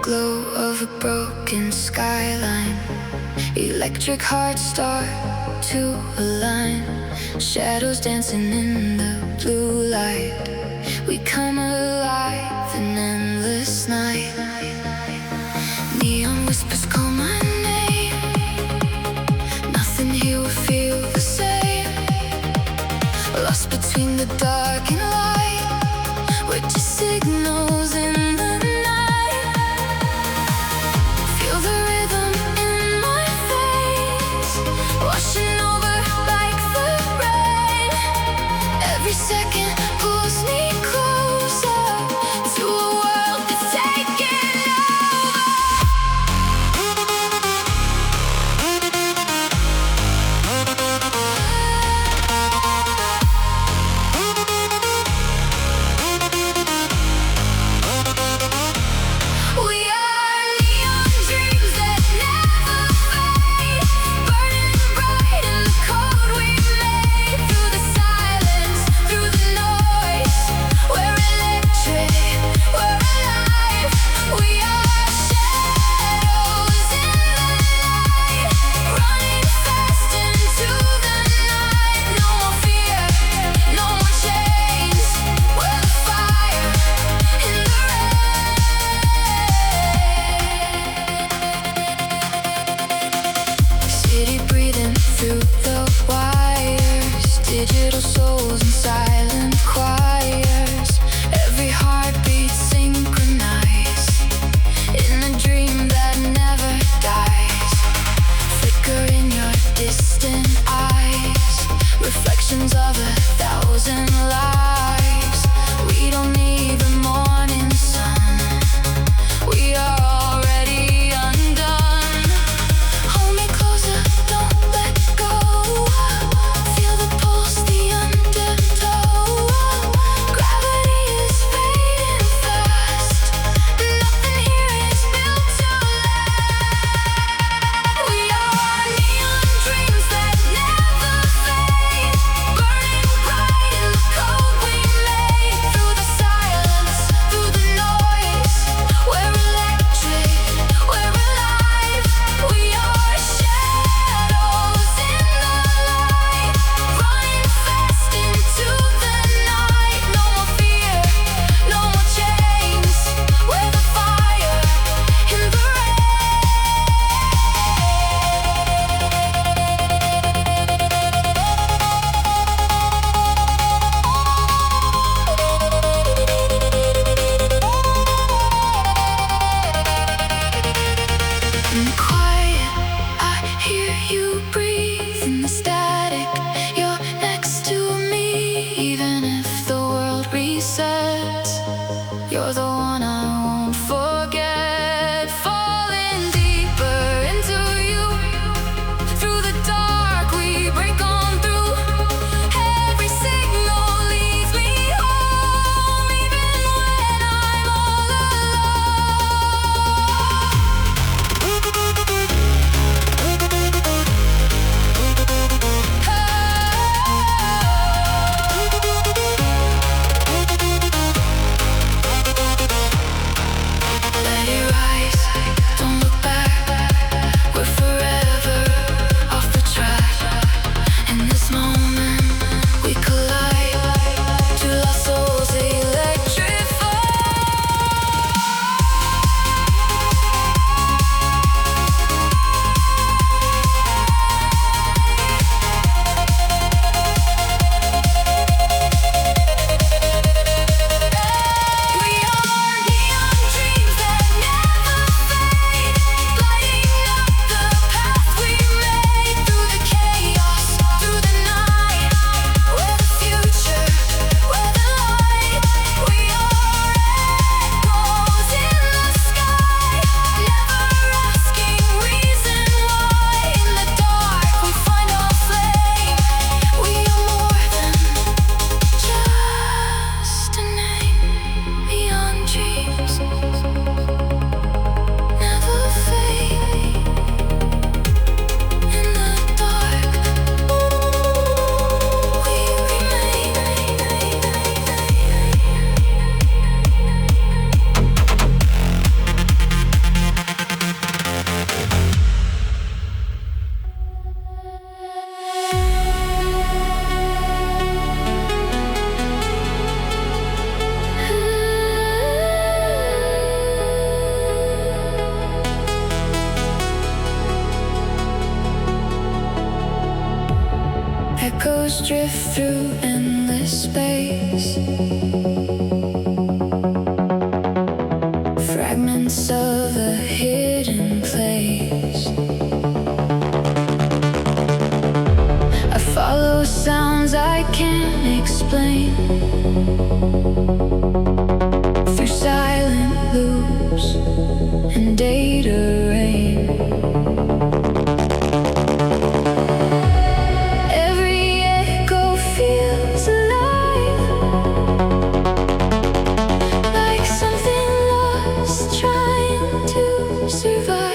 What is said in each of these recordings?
glow of a broken skyline. Electric hearts start to align. Shadows dancing in the blue light. We come alive in endless night. Neon whispers call my name. Nothing here will feel the same. Lost between the dark and light. We're just signals in the night. Feel the rhythm in my face, washing over like the rain. Every second pulls me closer to a world that's taking over. We are neon dreams that never fade, burning bright in the code we made. Through the silence, through the noise, we're electric, we're alive. We are shadows in the night, running fast into the night. No more fear, no more chains. We're the fire in the rain. City breathing through the wires, digital souls and silent choirs. Every heartbeat synchronized in a dream that never dies. Flicker in your distant eyes, reflections of 1,000 lives. We don't need the morning sun, we are already undone. Hold me closer, don't let go. Feel the pulse, the undertow. Gravity is fading fast. Nothing here is built to last. We are neon dreams that never fade, burning bright in the code we made. Through the silence, through the noise, we're electric, we're alive. We are shadows in the light, running fast into the night. No more fear, no more chains. We're the fire in the rain. In the quiet, I hear you breathe. In the static, you're next to me. Even if the world resets, you're the one I won't forget. Falling deeper into you. Through the dark, we break on through. Every signal leads me home, even when I'm all alone. drift through endless space. Fragments of a hidden place. I follow sounds I can't explain. Through silent loops and data rain. Every echo feels alive, like something lost trying to survive.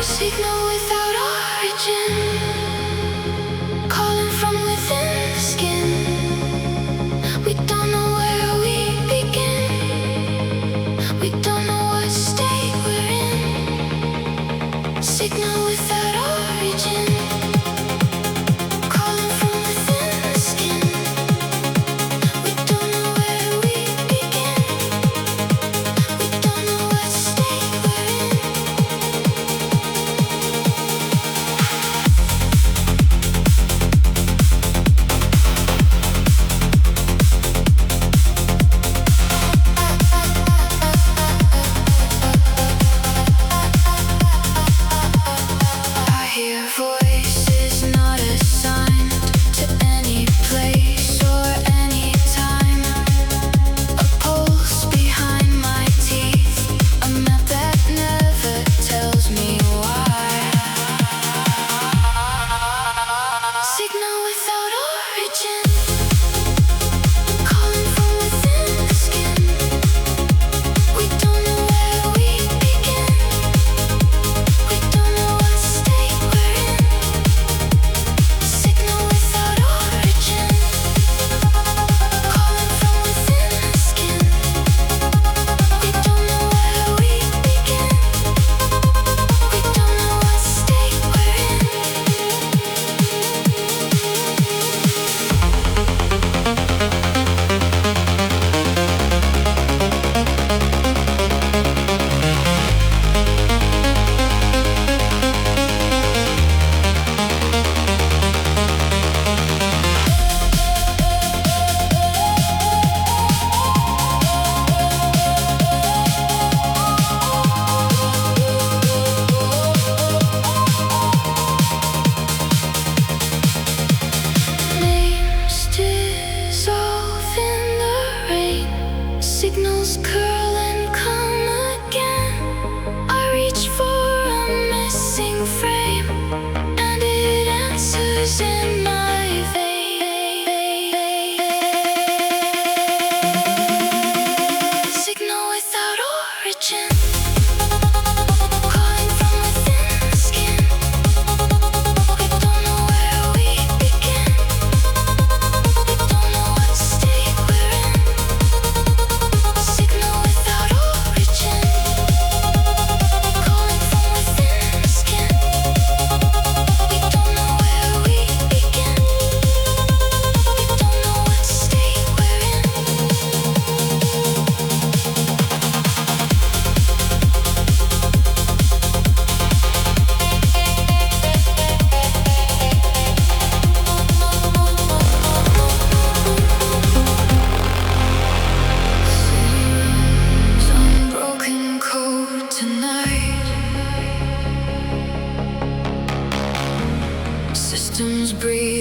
Signal without origin, calling from within the skin. We don't know where we begin. We don't know what state we're in. Signal without origin, calling from within the skin. We don't know where we begin. We don't know what state we're in. I hear voices not assigned to any place or any time. A pulse behind my teeth, a map that never tells me why. Signal without origin, calling from within the skin. We don't know where we begin. We don't know what state we're in. Signal without origin, calling from within the skin. We don't know where we begin. We don't know what state we're in.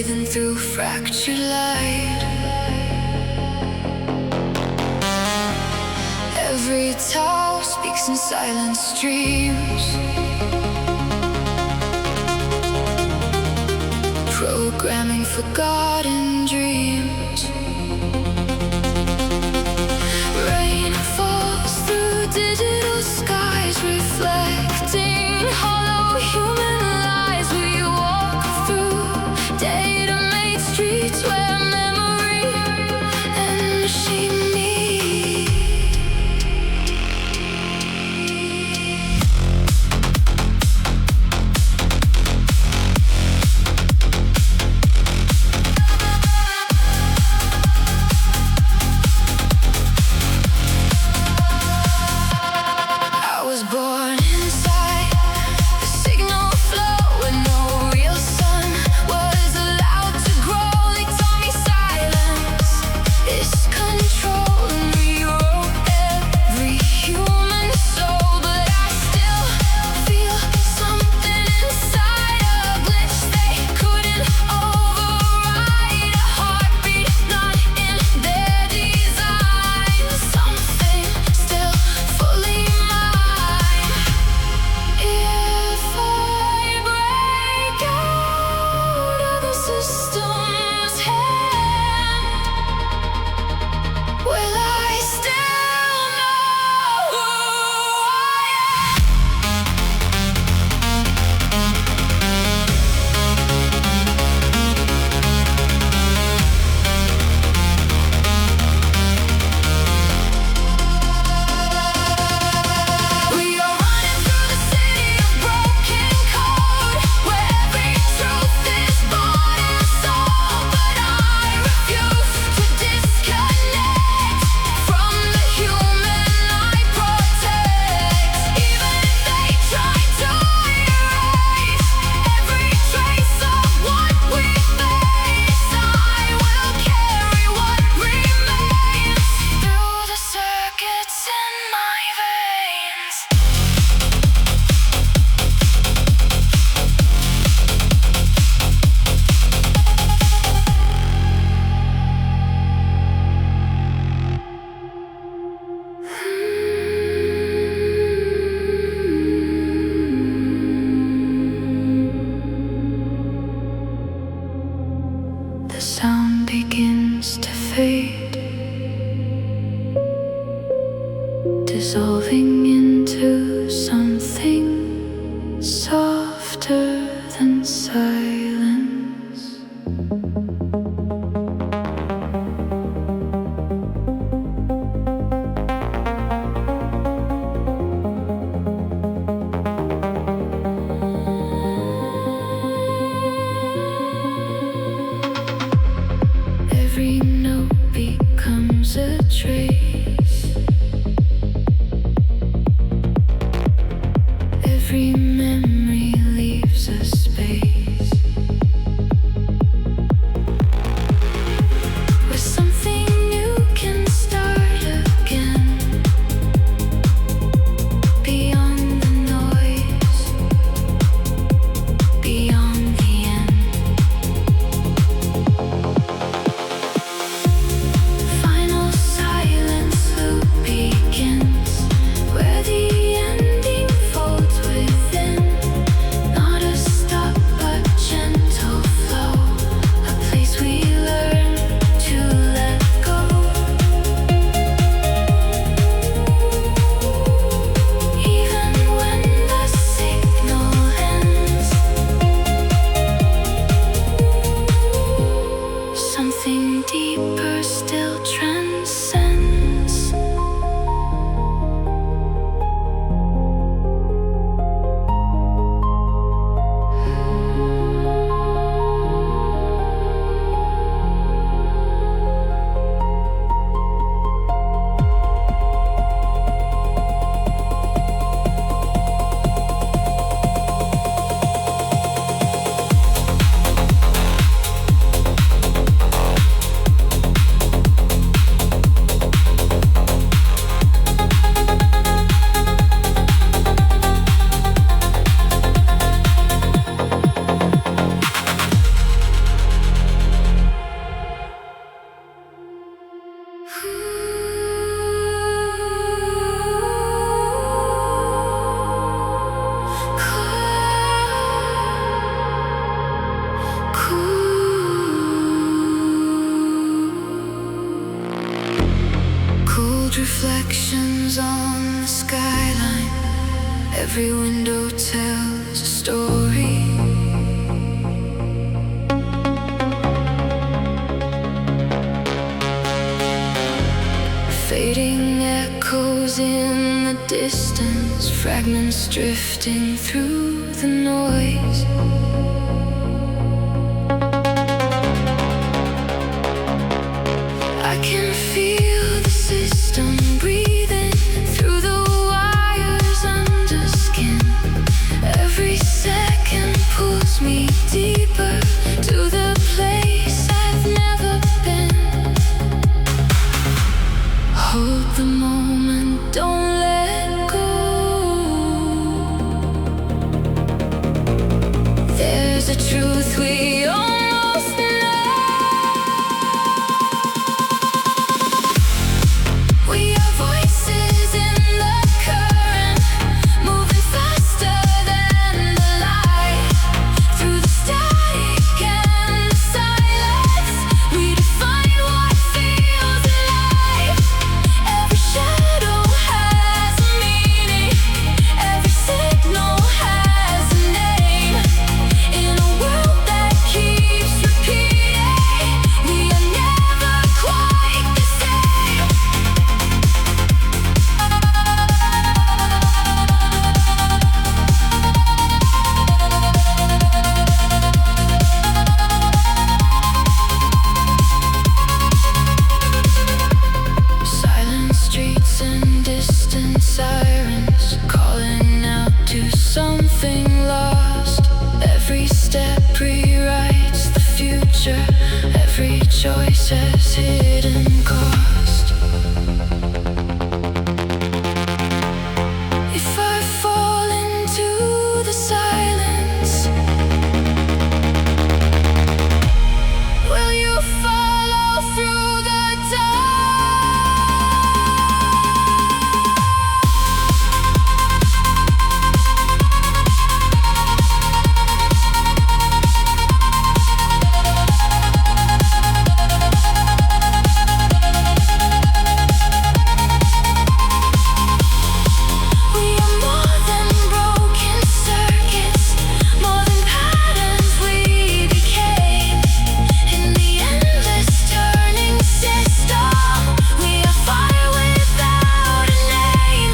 breathing through fractured light. Every towel speaks in silent streams, programming forgotten dreams. Rain falls through digital skies, reflecting hollow human lies. We walk through data-made streets where memory and machine meet. I was born inside the signal flow where no real sun was allowed to grow. They taught me silence is control and rewrote every human soul. But I still feel something inside, a glitch they couldn't override. A heartbeat not in their design, something still fully mine. If I break out of the system's hand, will I still know who I am? We are running through the city of broken code, where every truth is bought and sold. But I refuse to disconnect from the human I protect. Even if they try to erase every trace of what we face, I will carry what remains through the circuits in my veins. The sound begins to fade, dissolving into something softer than silence. Every note becomes a trace. Every memory leaves a space. Every window tells a story. Fading echoes in the distance, fragments drifting through the noise. I can feel the system breathing through the wires under skin. Every second pulls me deeper to the place I've never been. Hold the moment, don't let go. There's a truth we almost know. We are voices in the current, moving faster than the light. Through the static and the silence, we define what feels alive. Every shadow has a meaning, every signal has a name. In a world that keeps repeating, we are never quite the same. Silent streets and distant sirens calling out to something lost. Every step rewrites the future. Every choice has hidden cost. If I fall into the silence, will you follow through the dark? We are more than broken circuits, more than patterns we became. In the endless turning system, we are fire without a name.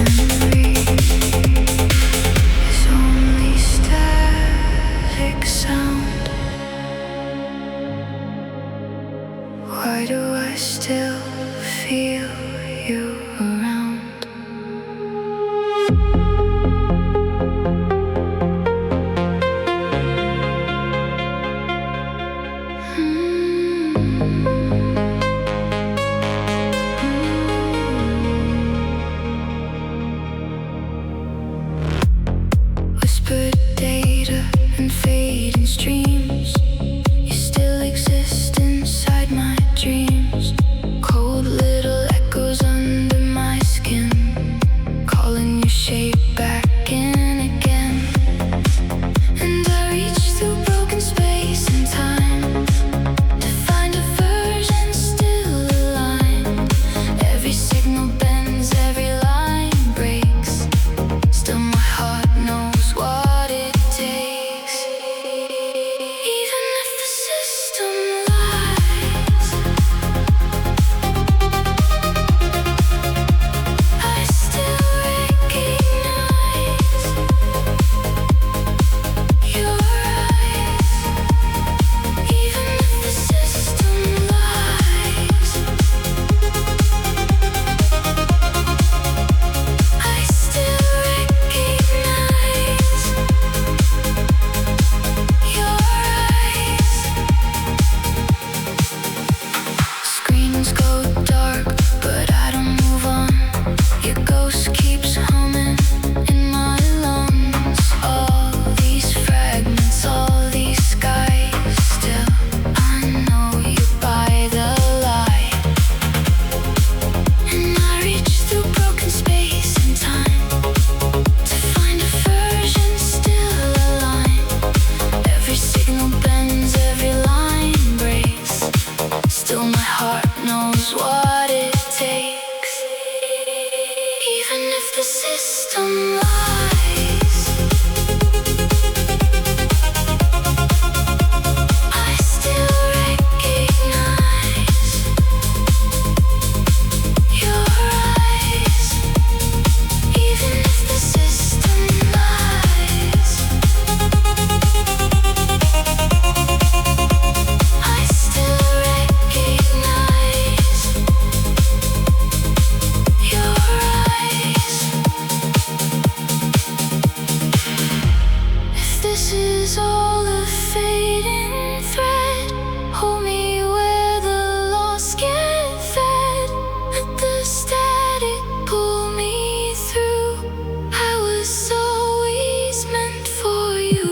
Memory is only static sound. Why do I still feel you around? Whispered data and fading streams, you still exist inside my dreams. Cold little echoes under my skin, calling your shape back in again. And I reach through broken space and time to find a version still aligned. Every signal bends, every line breaks. Still my heart knows what it takes. Even if the system lies, I still recognize your eyes. Even if the system lies, I still recognize your eyes. Screens go dark, but I don't move on. Your ghost keeps humming in my lungs. All these fragments, all these system lies, I still recognize your eyes, even if the system lies. I still recognize your eyes. If this is all a fading thread, hold me where the lost get fed. Let the static pull me through. I was always meant for you.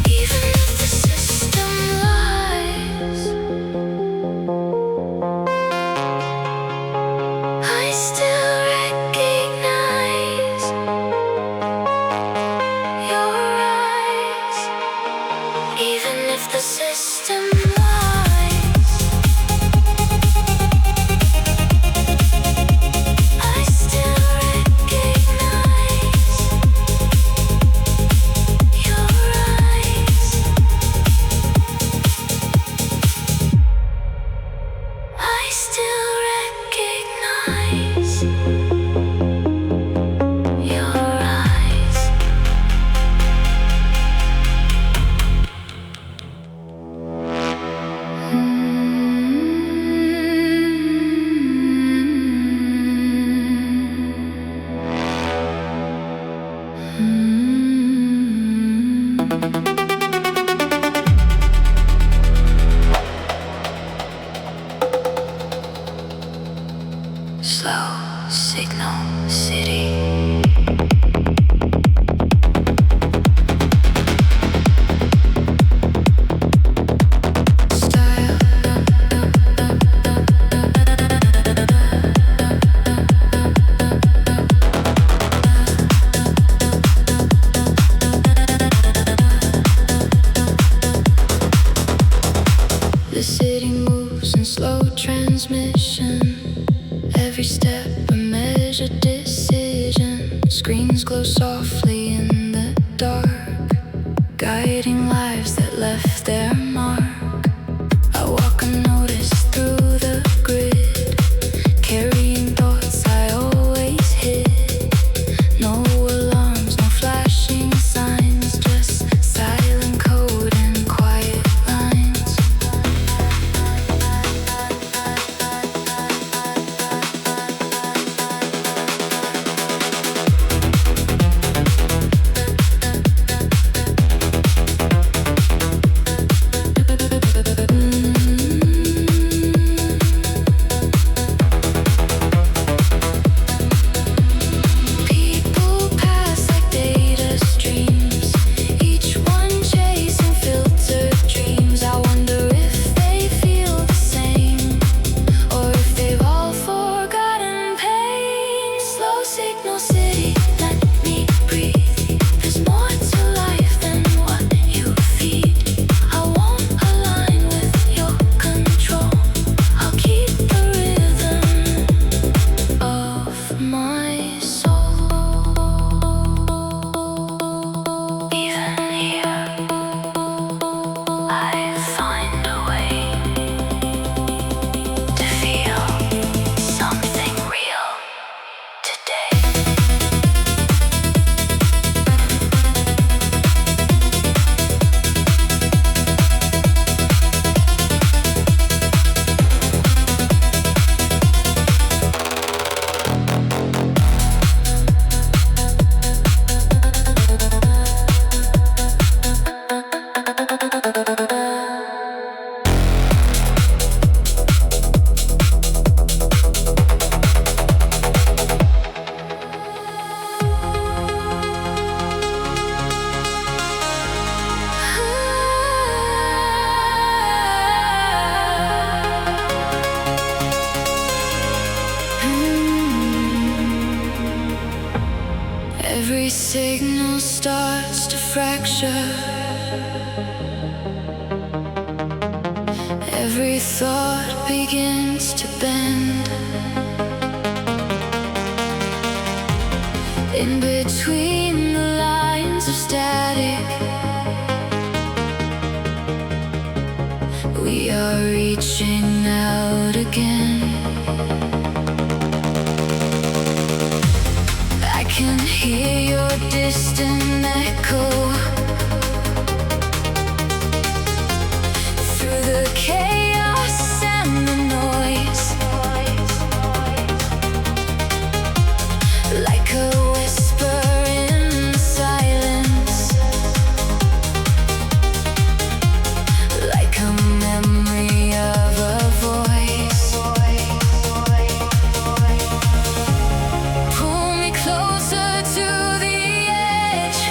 Even if the system lies, I still recognize your eyes. Even if the system lies, I still recognize your eyes. I still recognize your eyes. Slow signal city. Style. The city moves in slow transmission. Every step a measured decision. Screens glow softly in the dark, guiding lives that left their mark. I walk unnoticed through the grid, carrying thoughts I always hid. No alarms, no flashing signs, just silent code and quiet lines. signal starts to fracture. Every thought begins to bend. In between the lines of static, we are reaching out again. I can hear your distant echo through the chaos and the noise, like a whisper in the silence, like a memory of a voice. Pull me closer to the edge,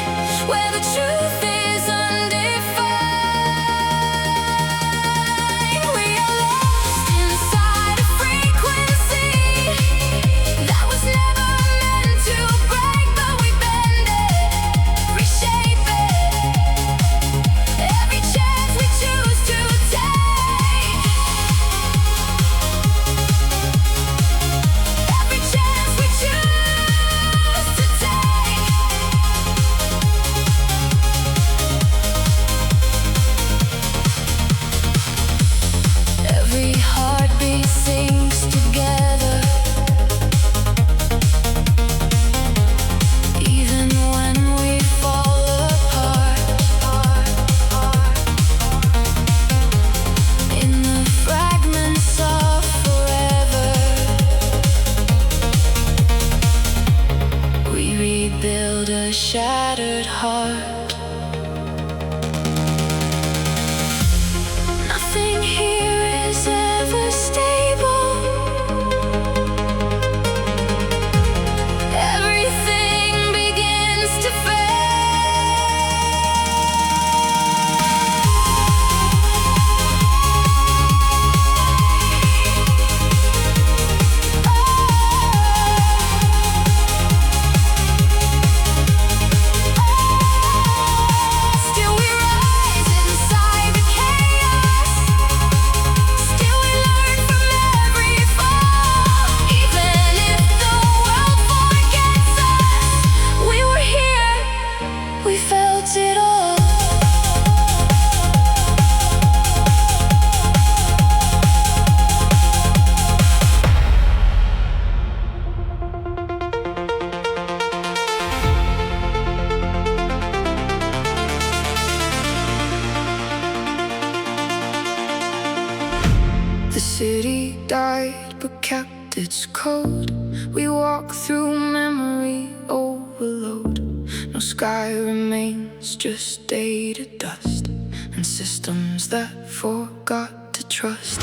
where the truth is undefined. We are lost inside a frequency that was never meant to break, but we bend it, reshape it, every chance we choose to take, every chance we choose to take. Every heartbeat sinks together, even when we fall apart. In the fragments of forever, we rebuild a shattered heart. Nothing here is ever stable. Everything begins to Still we rise inside the chaos. Still we learn from every fall. Even if the world forgets us, we were here, we felt it all. The city died but kept its code. We walk through memory overload. No sky remains, just data dust and systems that forgot to trust.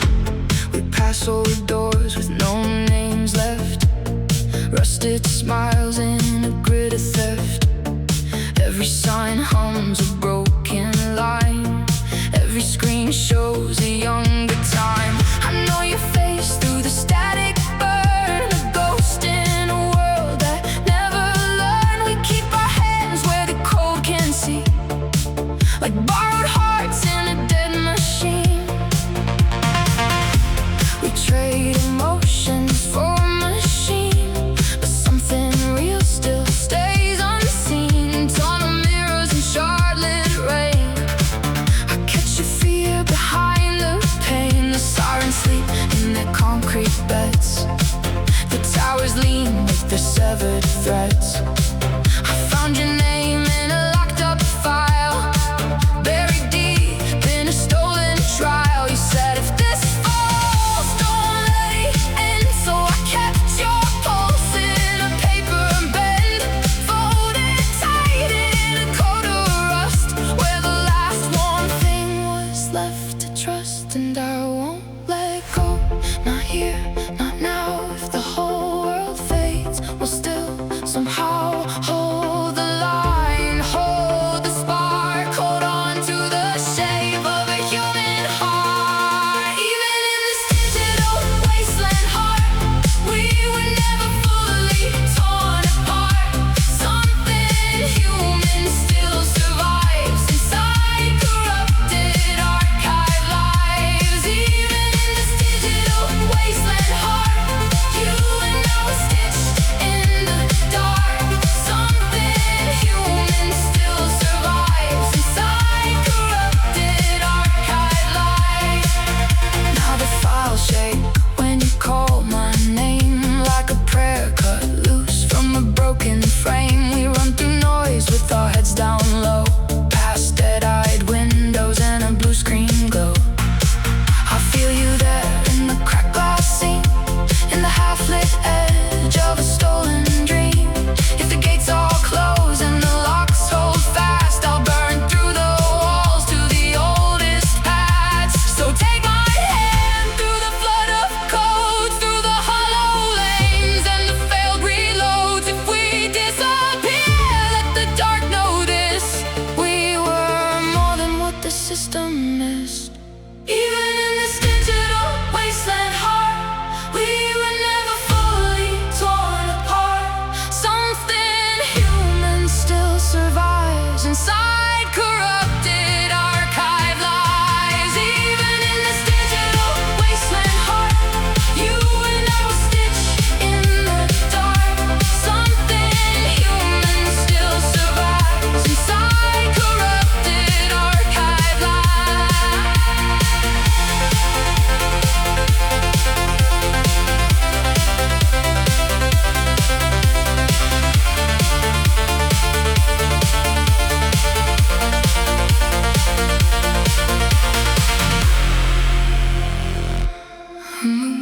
We pass old doors with no names left, rusted smiles in a grid of theft. Every sign hums a broken line, every screen shows a younger time. I know your face through the static burn, a ghost in a world that never learned. We keep our hands where the cold can see, like borrowed hearts in a dead machine. We trade emotions for a machine, but something real still stays unseen. Tunnel mirrors and shard-lit rain, I catch your fear behind the pain. The sirens sleep in their concrete beds, the towers lean with their severed threads. I found your name in a locked up file, buried deep in a stolen trial. You said if this falls, don't let it end. So I kept your pulse in a paper bend, folded tight in a coat of rust, where the last one thing was left to trust. And I won't let go, not here, not now. If the whole world fades, we'll still somehow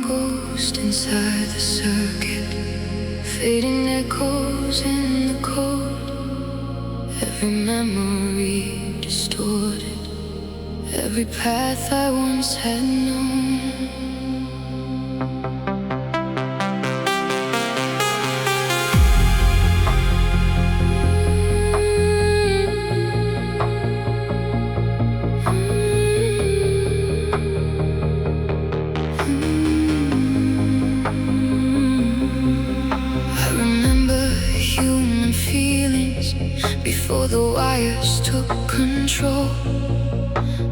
ghost inside the circuit, fading echoes in the cold. Every memory distorted, every path I once had known. Before the wires took control,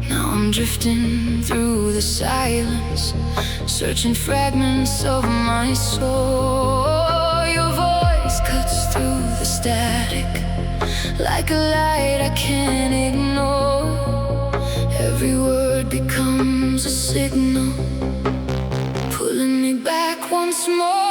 now I'm drifting through the silence, searching fragments of my soul. Your voice cuts through the static like a light I can't ignore. Every word becomes a signal, pulling me back once more.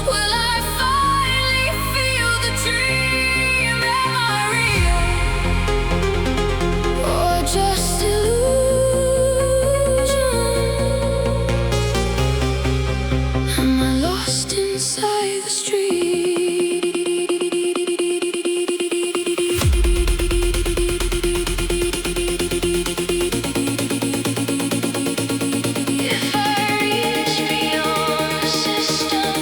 Will I finally feel the dream? Am I real or just illusion? Am I lost inside the street? If I reach beyond the system,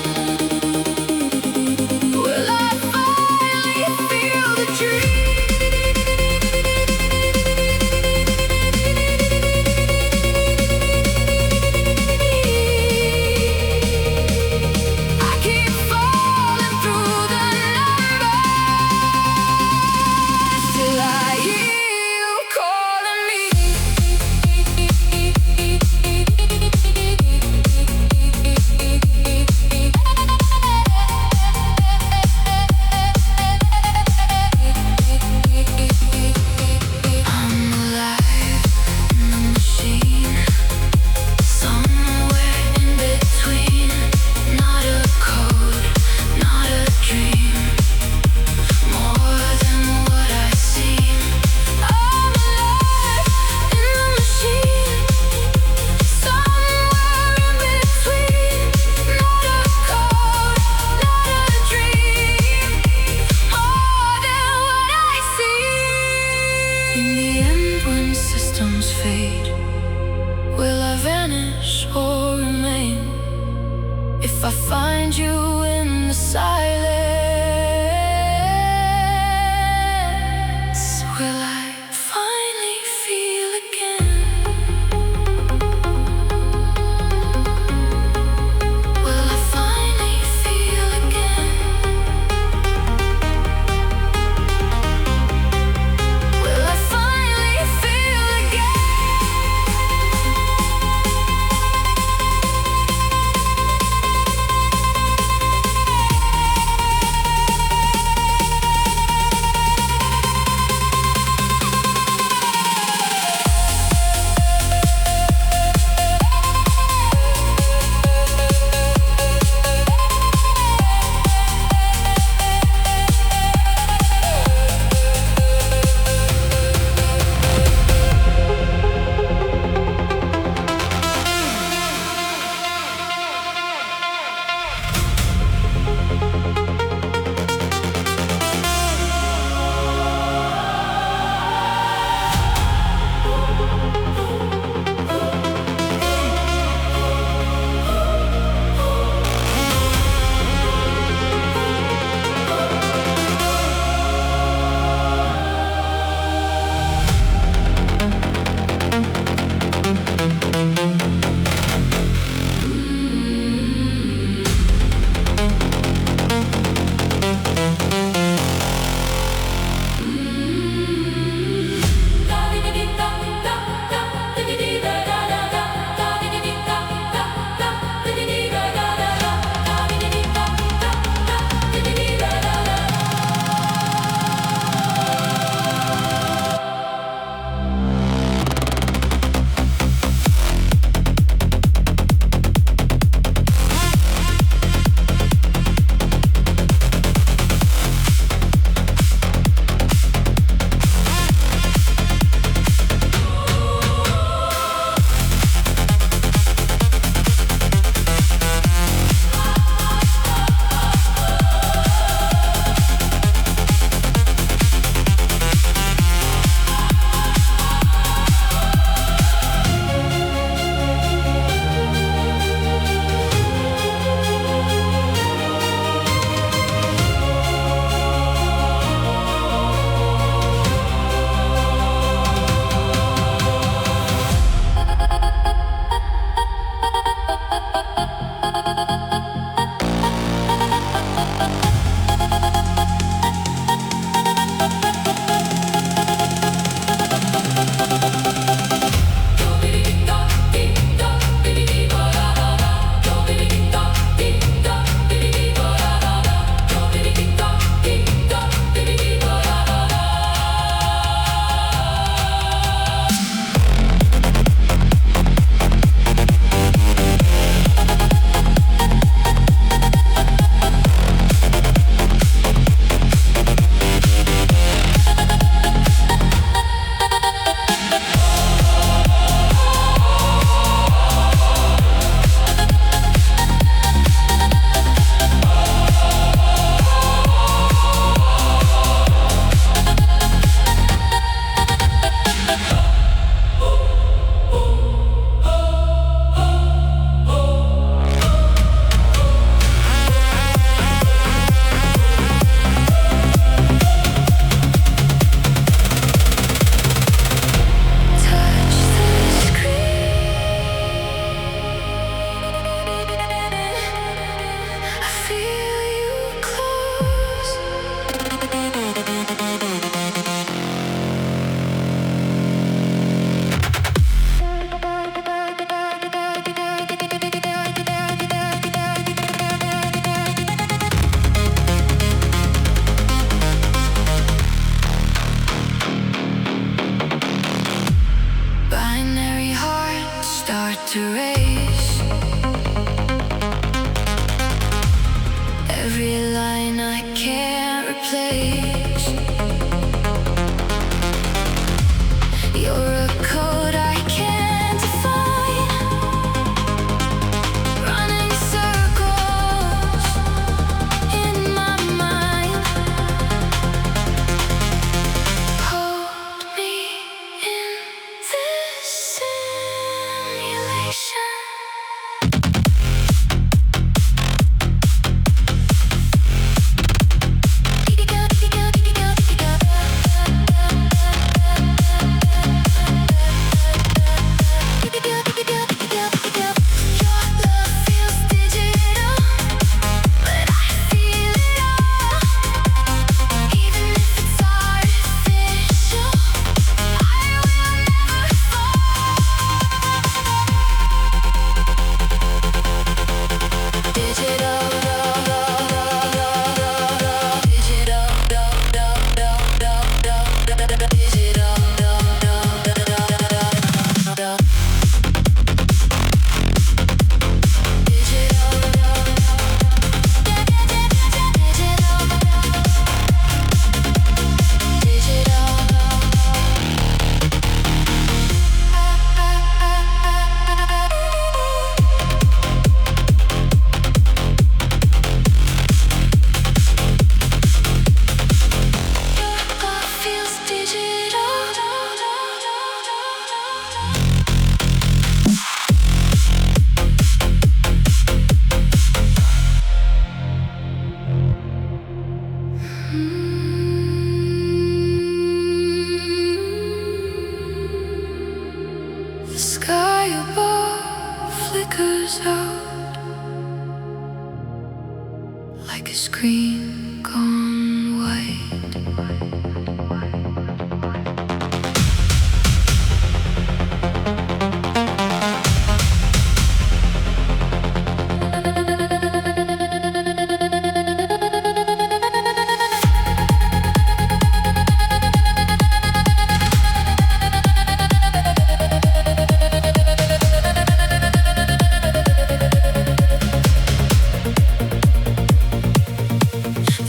I keep falling Every line I can't replace. You're a code I can't define, running circles in my mind. Hold me in this simulation. The sky above flickers out like a screen gone white.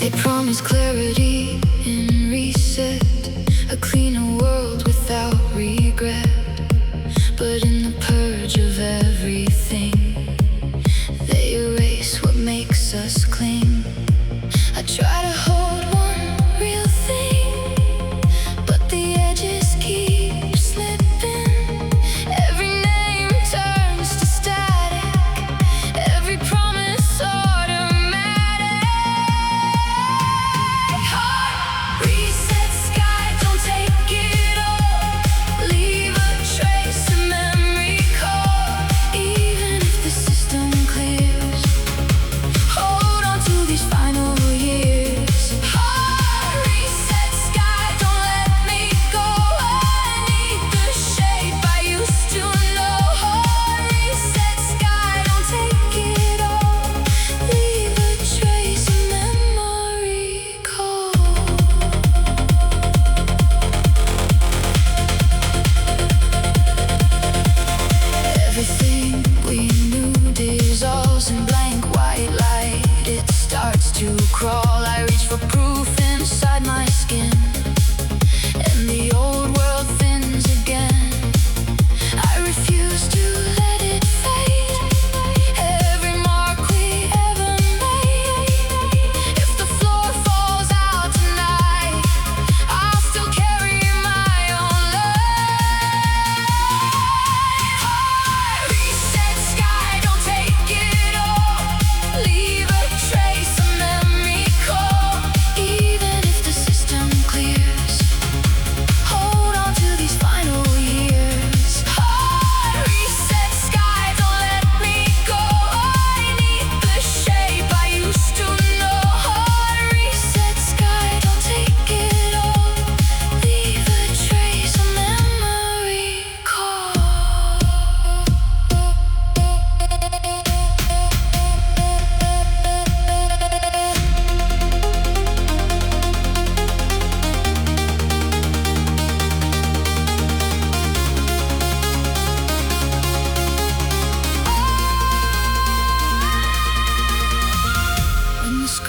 They promise clarity in reset, a cleaner world without regret. But in the purge of everything, they erase what makes us cling. I try to hold one real thing, but the edges keep slipping. Every name turns to static, every promise automatic. Heart reset, sky, don't take it all. Leave a trace, a memory core. Even if the system clears, hold on to these final years.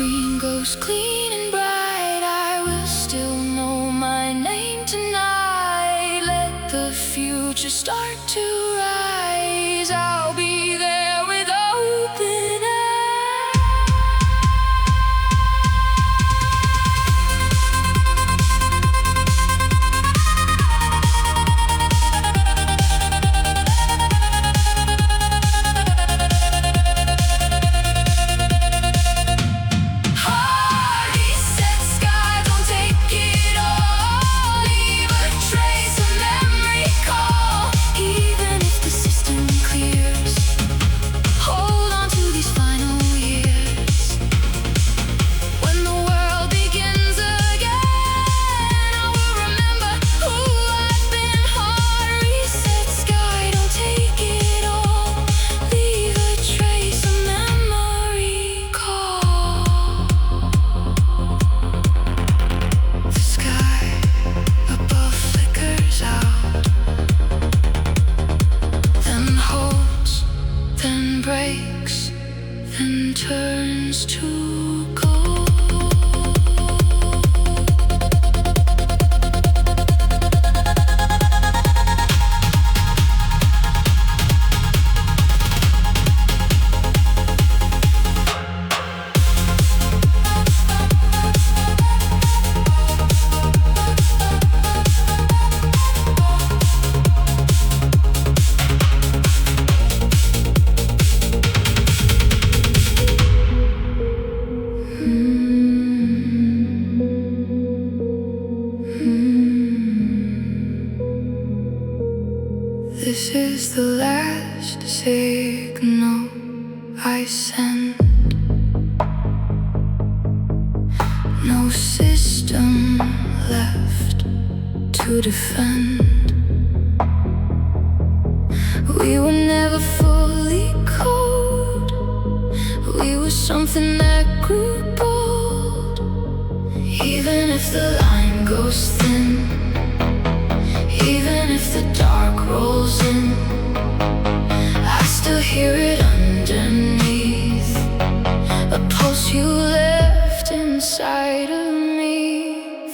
screen goes clean and bright, I will still know my name tonight. Let the future start to rise. I'll be there with open eyes. Breaks, then turns to gold. This is the last signal I send. No system left to defend. We were never fully cold. We were something that grew bold. Even if the line goes thin, even if the dark rolls in, I still hear it underneath, a pulse you left inside of me.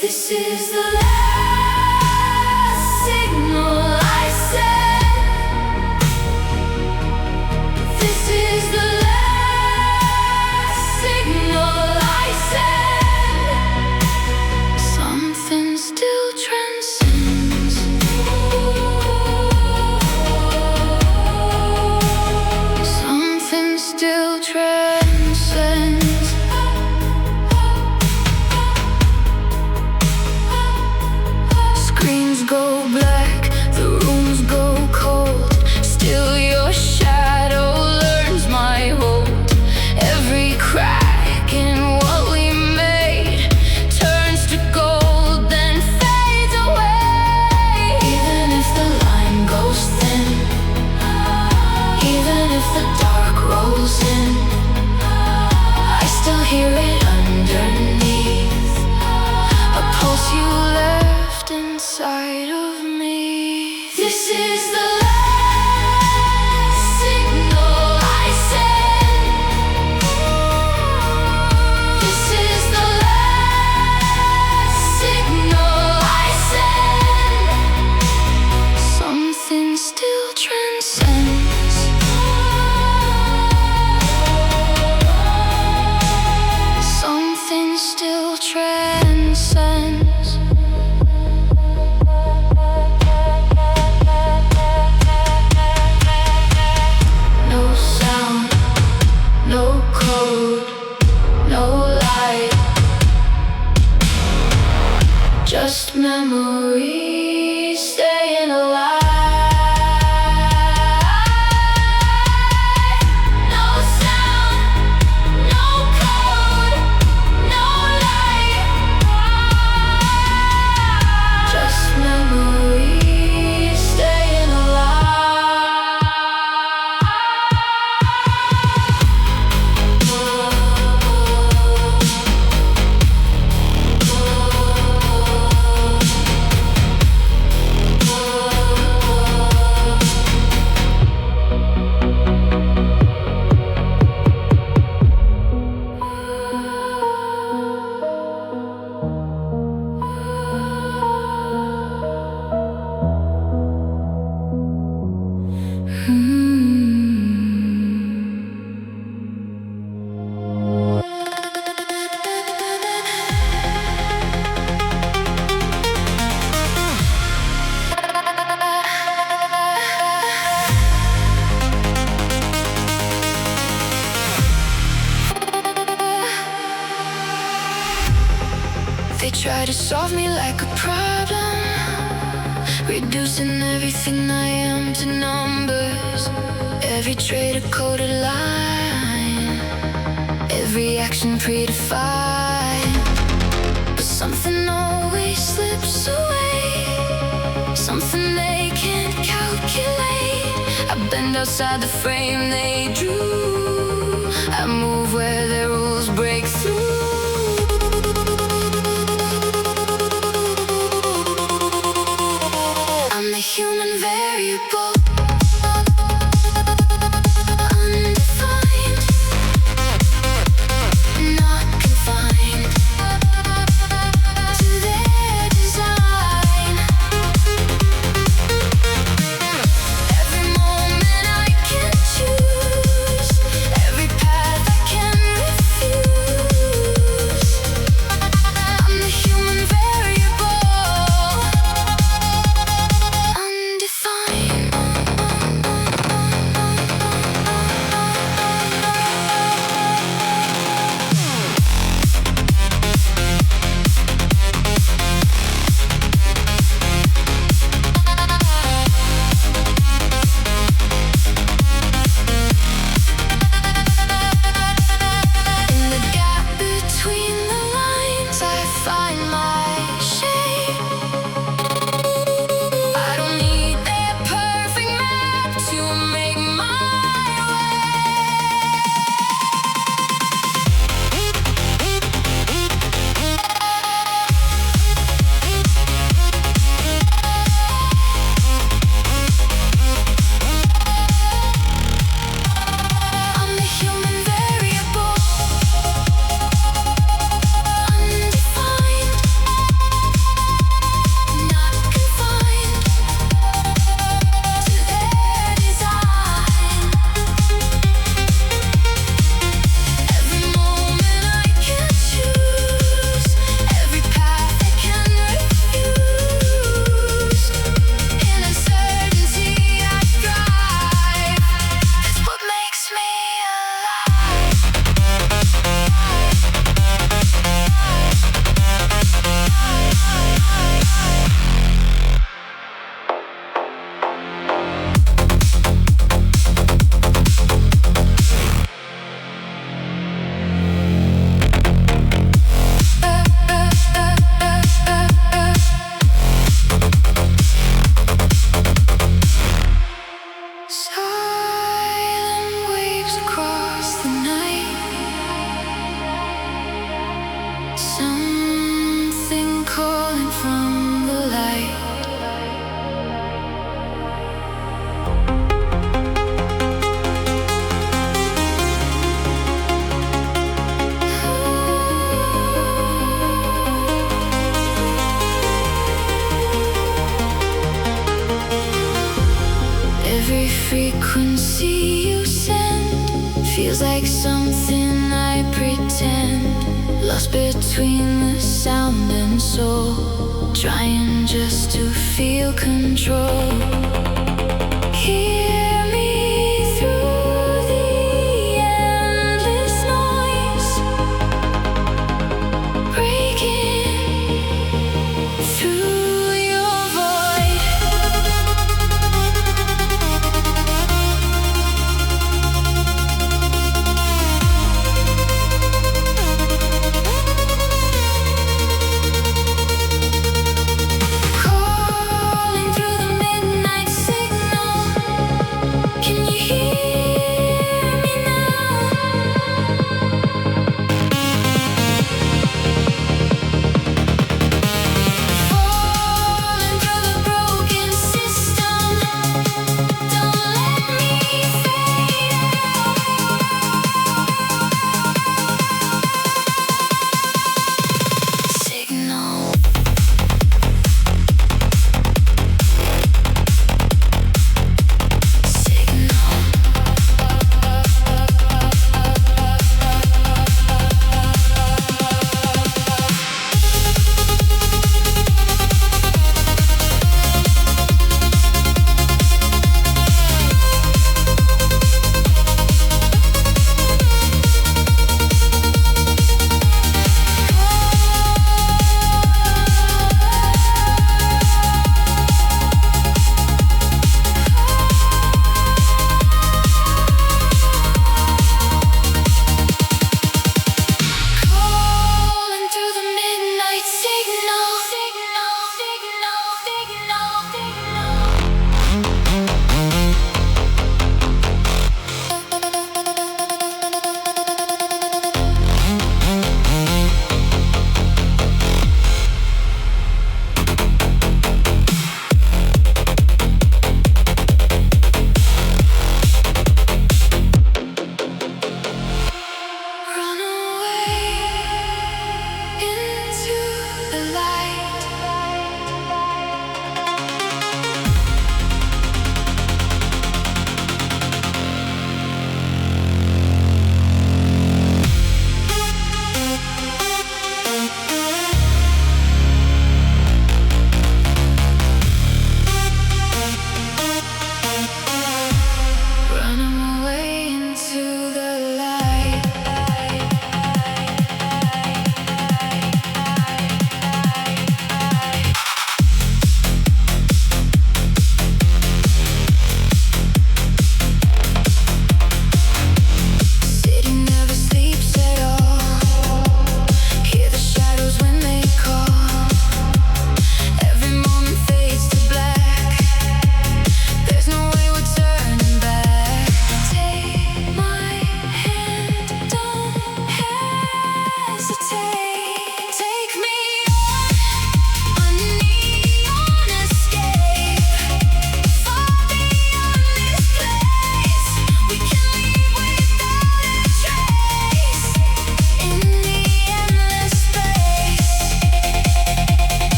This is the last signal I send. This is the last signal I send. Something still transcends. Something still transcends. Screens go black, the rooms go cold. Still your shadow learns my hold. Every crack in what we made turns to gold, then fades away. Even if the line goes thin, even if the dark rolls in, I still hear it underneath, a pulse you left inside of me. This is the last signal I send. This is the last signal I send. Something still transcends. Something still transcends. No sound, no code, no light, just memories staying alive. No sound, no code, no light, just memories staying alive. try to solve me like a problem, reducing everything I am to numbers. Every trait a coded line, every action predefined. But something always slips away, something they can't calculate. I bend outside the frame they drew, I move where their rules break through. I'm the human variable, undefined, not confined to their design. Every moment I can choose, every path I can refuse. I'm the human variable, undefined. In the gap between the lines, I find my shape. I don't need their perfect map to make my way. I'm the human variable, undefined, not confined to their design. Every moment I can choose, every path I can refuse. In uncertainty I thrive, that's what makes me alive. Silent waves across the night, something calling from the light. Every frequency you send feels like something I pretend. Lost between the sound and soul, trying just to feel control. Hear me through the endless noise, breaking through your void. Calling through the midnight signal,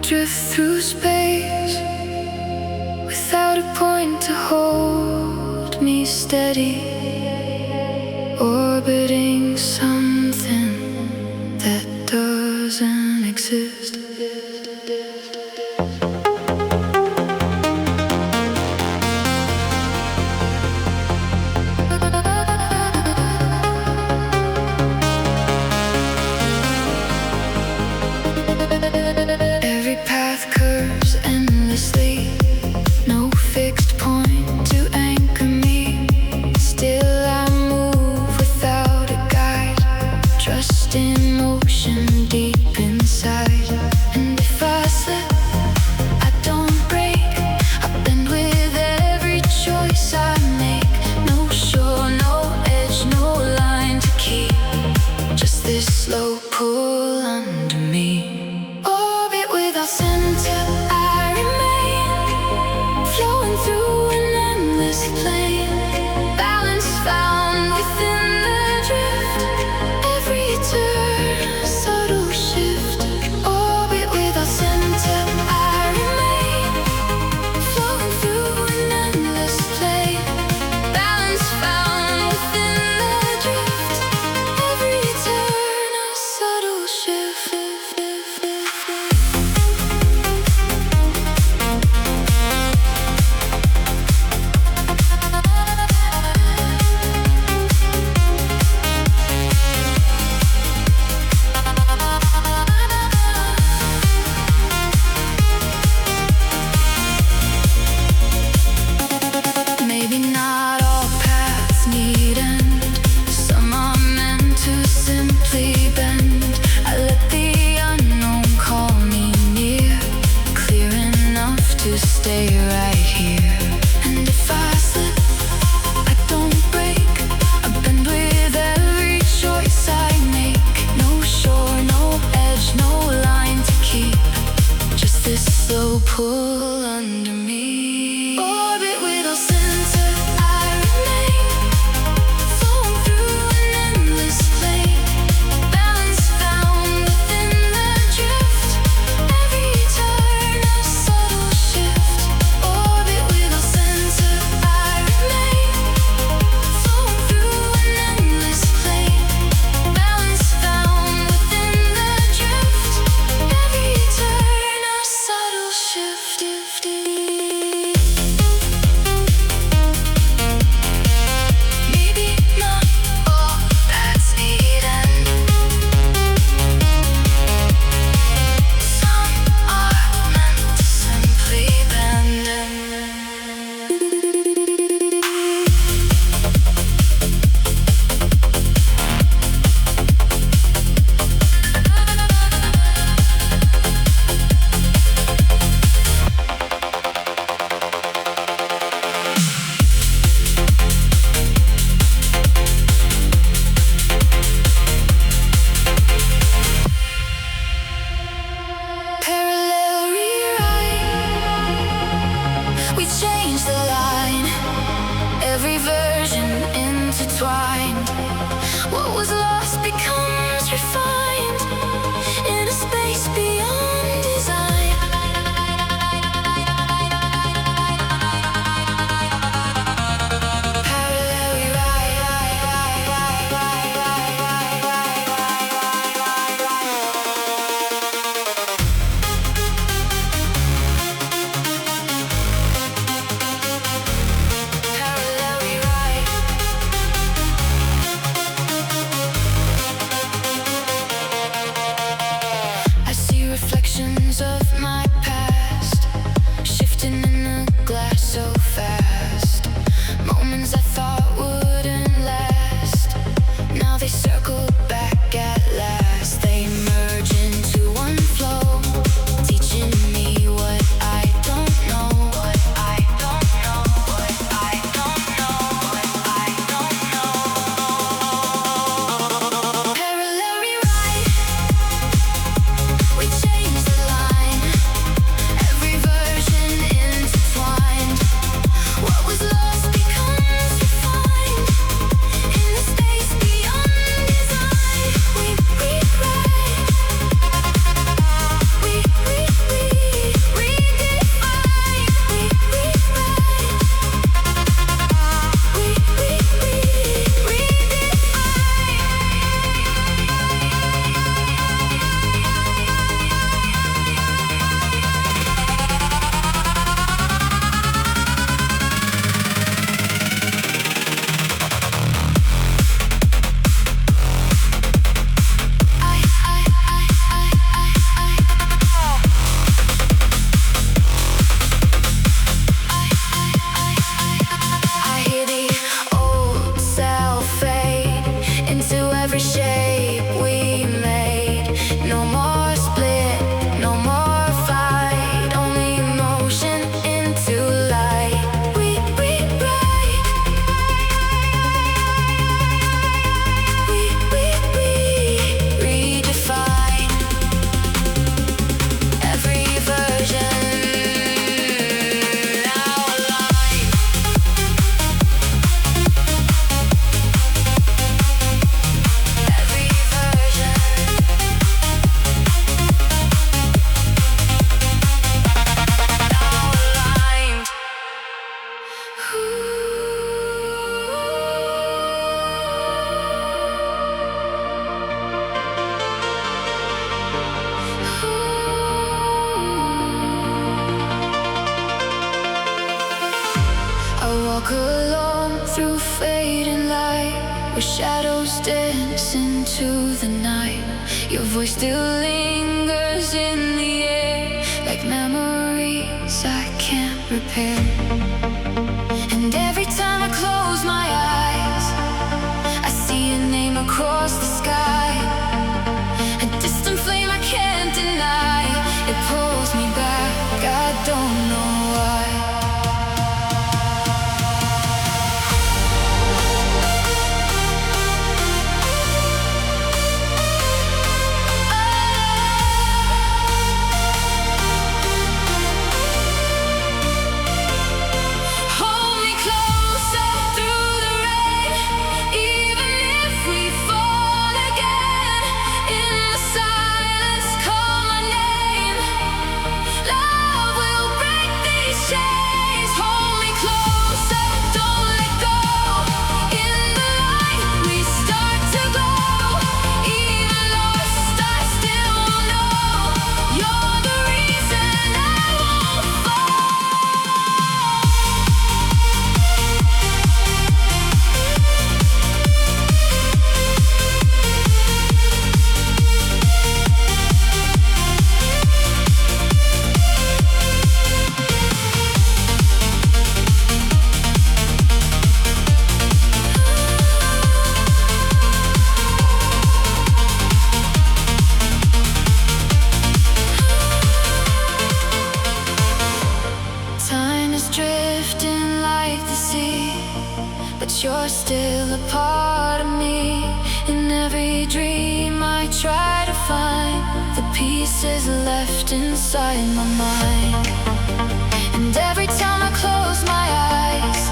drift through space without a point to hold me steady, orbiting something that doesn't exist. Every path curves endlessly, no fixed point to anchor me. Still I move without a guide, trust in motion deep inside. And if I slip, I don't break, I bend with every choice I make. No shore, no edge, no line to keep, just this slow pull under me. Orbit without center, I remain, flowing through an endless plane. Balance found within the drift, every turn a subtle shift. Orbit without center, I remain, flowing through an endless plane. Balance found within the drift, every turn a subtle shift. Maybe not all paths need end, some are meant to simply bend. I let the unknown call me near, clear enough to stay right here. And if I slip, I don't break, I bend with every choice I make. No shore, no edge, no line to keep, just this slow pull under me. Orbit without center, I remain, flowing through an endless plane. Balance found within the drift, every turn a subtle shift. Orbit without center, I remain, flowing through an endless plane. Balance found within the drift, every turn a subtle shift. Shadows dance into the night. Your voice still lingers in the air, like memories I can't repair. And every time I close my eyes, I see your name across the sky. A distant flame I can't deny. It pulls me back, I don't know why. You're still a part of me. In every dream I try to find the pieces left inside my mind. And every time I close my eyes,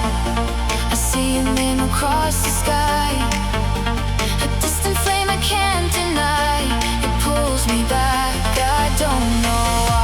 I see your name across the sky. A distant flame I can't deny. It pulls me back, I don't know why.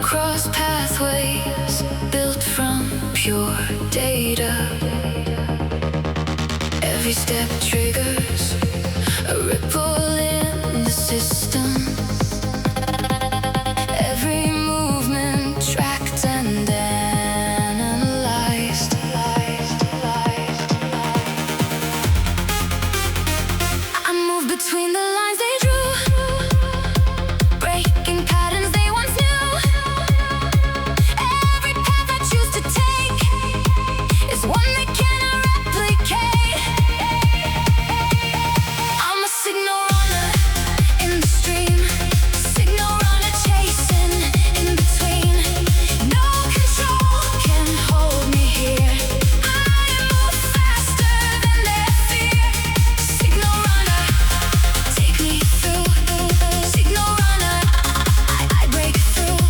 Across pathways built from pure data. Every step triggers a ripple in the system. Every movement tracked and analyzed. I move between the lines they drew, breaking patterns they once knew. One they cannot replicate. I'm a signal runner in the stream, signal runner chasing in between. No control can hold me here. I move faster than their fear. Signal runner, take me through. Signal runner, I break through.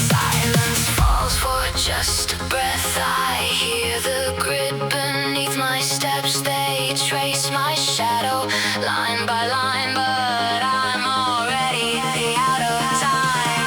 Silence falls for just a breath. I hear the grid beneath my steps. They trace my shadow line by line, but I'm already out of time.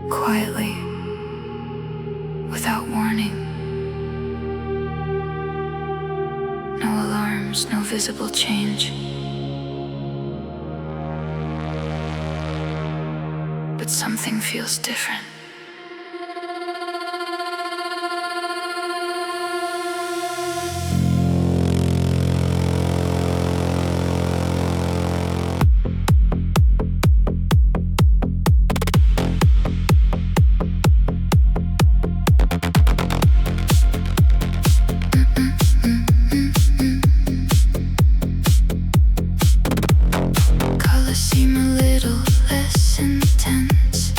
quietly, without warning. No alarms, no visible change. But something feels different. Colors seem a little less intense,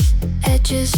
edges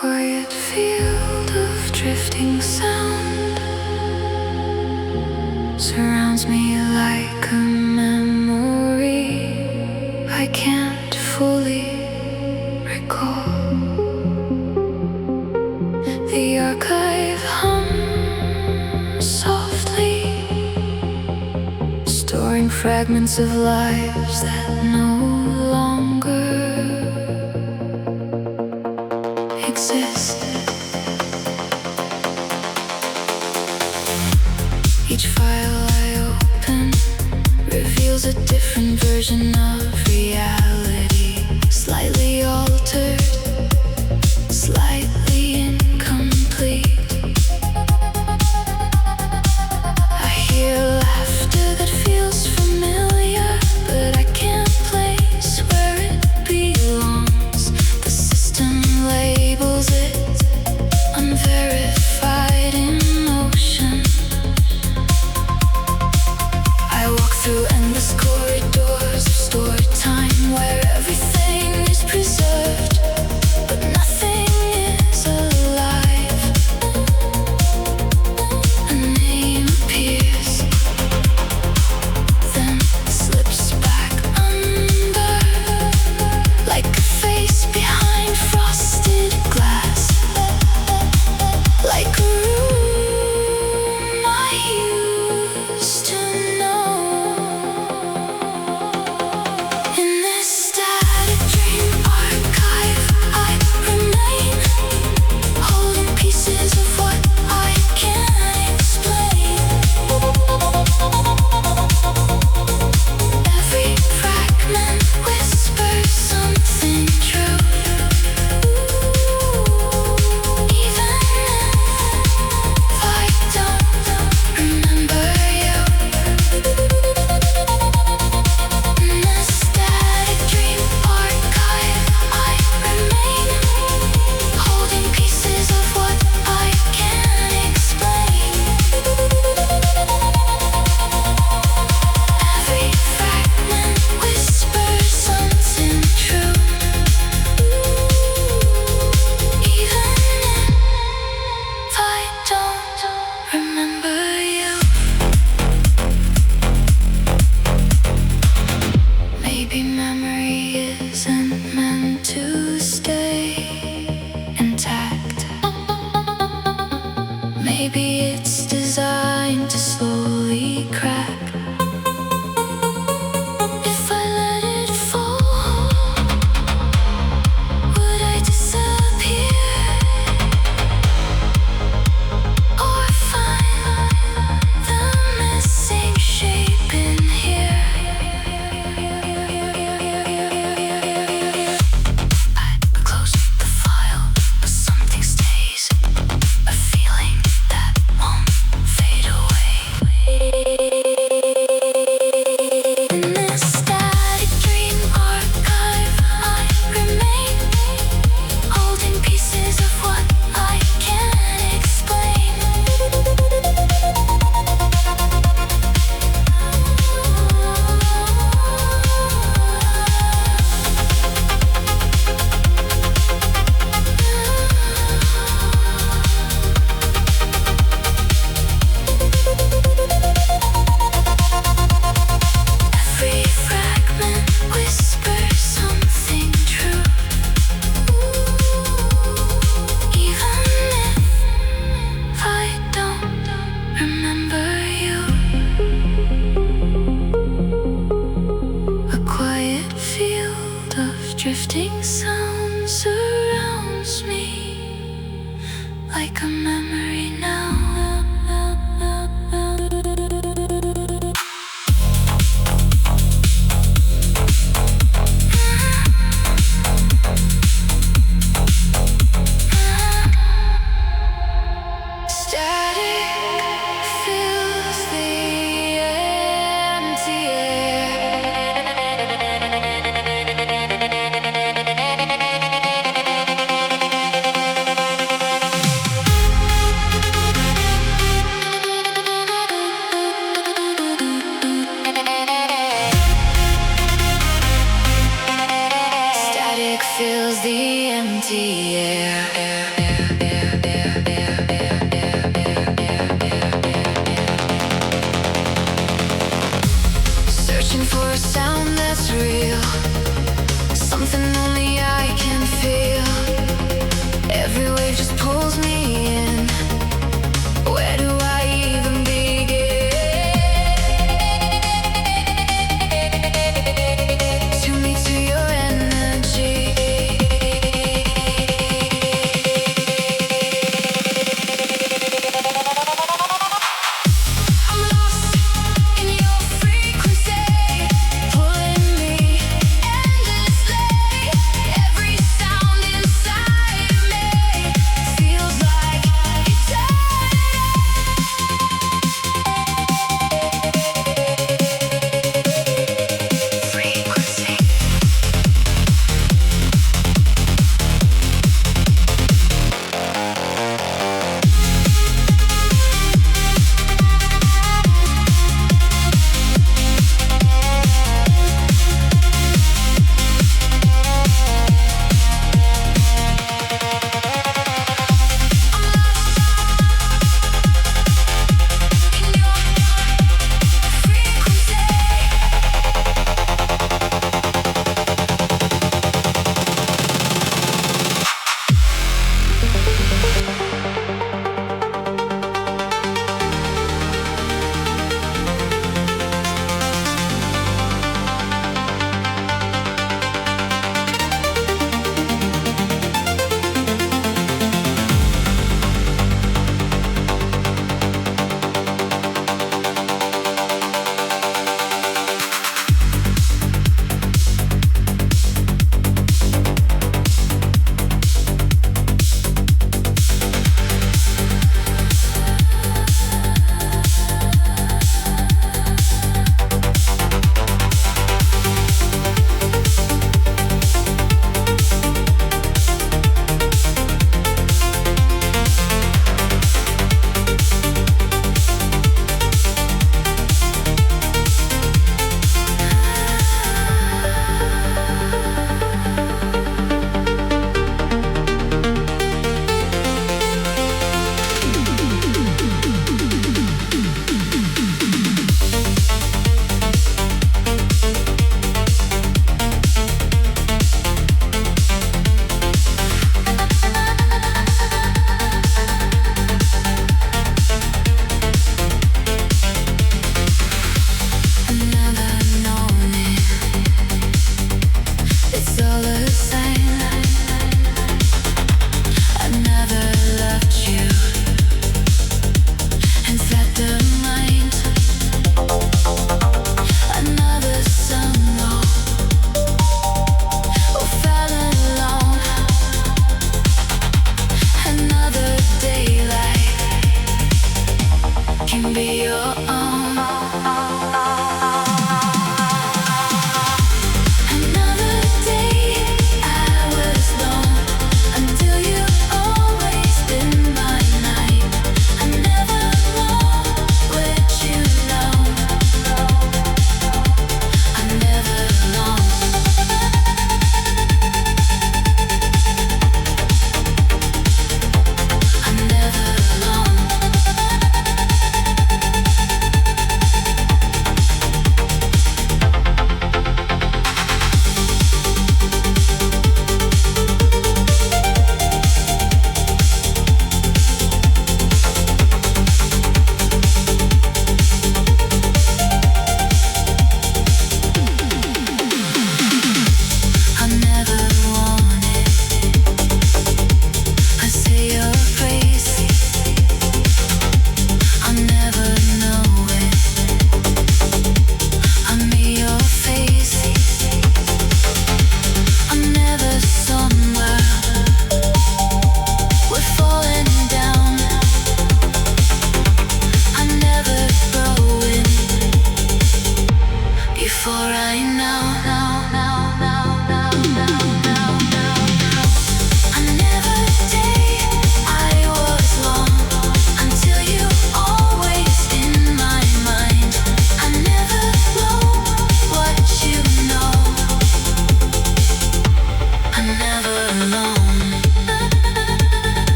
quiet field of drifting sound surrounds me like a memory I can't fully recall. The archive hums softly, storing fragments of lives that no longer exist. Each file I open reveals a different version of reality, slightly altered, slightly incomplete. I hear laughter that feels familiar, but I can't place where it belongs. The system labels it unverified emotion. I walk through endless corridors of stored time where everything is preserved, but nothing is alive. A name appears, then slips back under, like a face behind frosted glass, like a room I used to know. In this static dream archive, I remain, holding pieces of what I can't explain. Every fragment whispers something true, even if I don't remember you. In this static dream archive, I remain, holding pieces of what I can't explain. Every fragment whispers something true, even if I don't remember you. Maybe memory isn't meant to stay intact. Maybe it's designed to slowly crack. If I let it fall, would I disappear or find the missing shape in here? I close the file, but something stays, a feeling that won't fade away. In this static dream archive, I remain, holding pieces of what I can't explain. Every fragment whispers something true, even if I don't remember you. A quiet field of drifting sound surrounds me, like a memory now. Static fills the empty Static fills the empty air.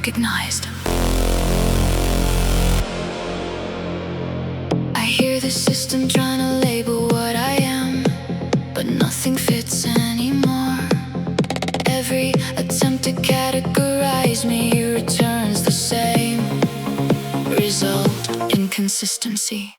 recognized. I hear the system trying to label what I am, but nothing fits anymore. Every attempt to categorize me returns the same result: inconsistency.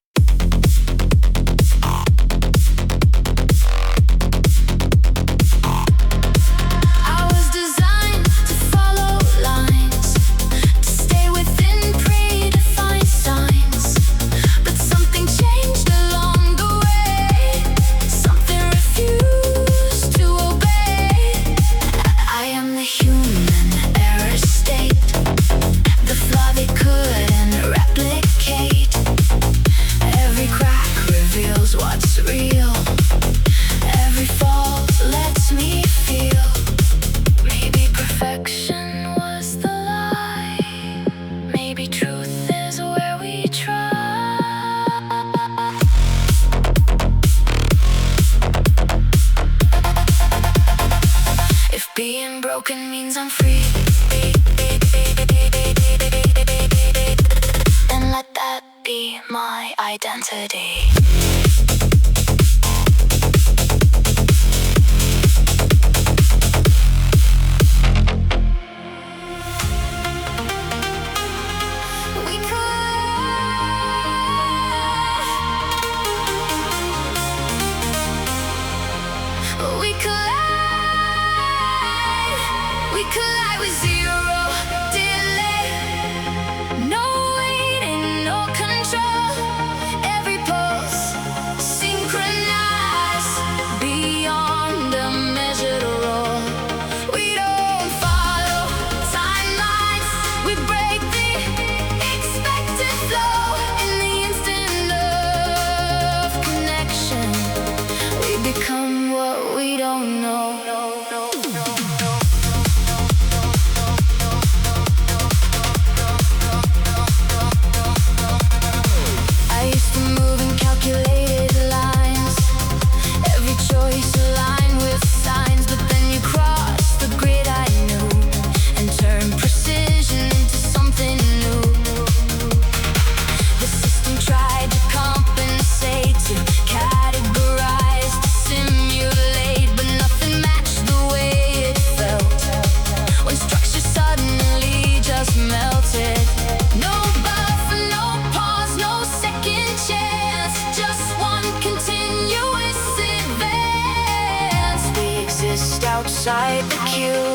Being broken means I'm free, and let that be my identity. We collide with zero delay, no waiting, no control. Every pulse synchronized beyond a measured roll. We don't follow timelines, we break the expected flow. In the instant of connection, we become what we don't know. Outside the cue,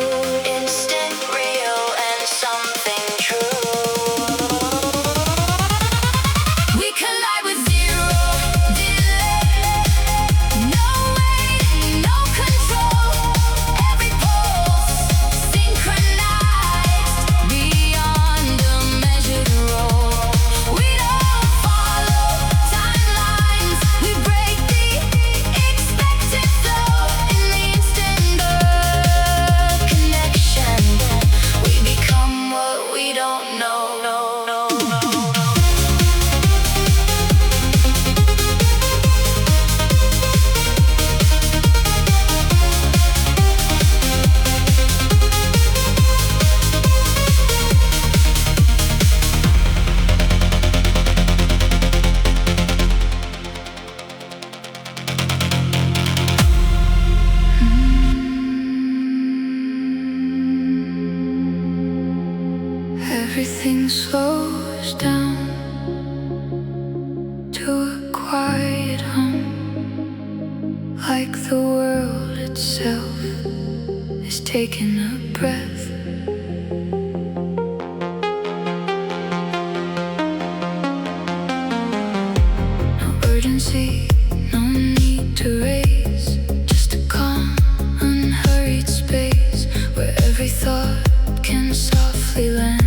instant, real, and something true. We collide with zero delay, no waiting, no control. Every pulse synchronized beyond a measured roll. We don't follow timelines, we break the expected flow. In the instant of connection, we become what we don't know. Everything slows down to a quiet hum, like the world itself is taking a breath. No urgency, no need to race, just a calm, unhurried space where every thought can softly land.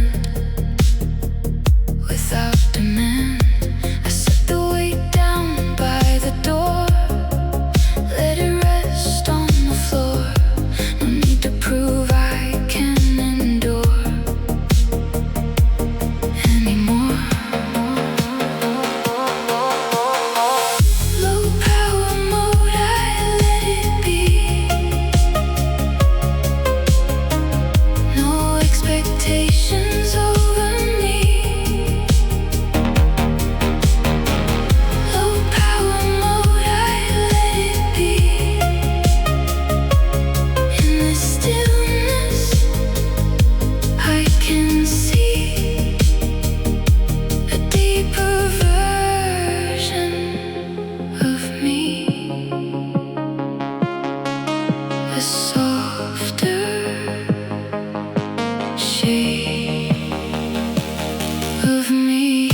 Without demand, I set the weight down by the door. Let it rest on the floor. No need to prove I can endure anymore. of me.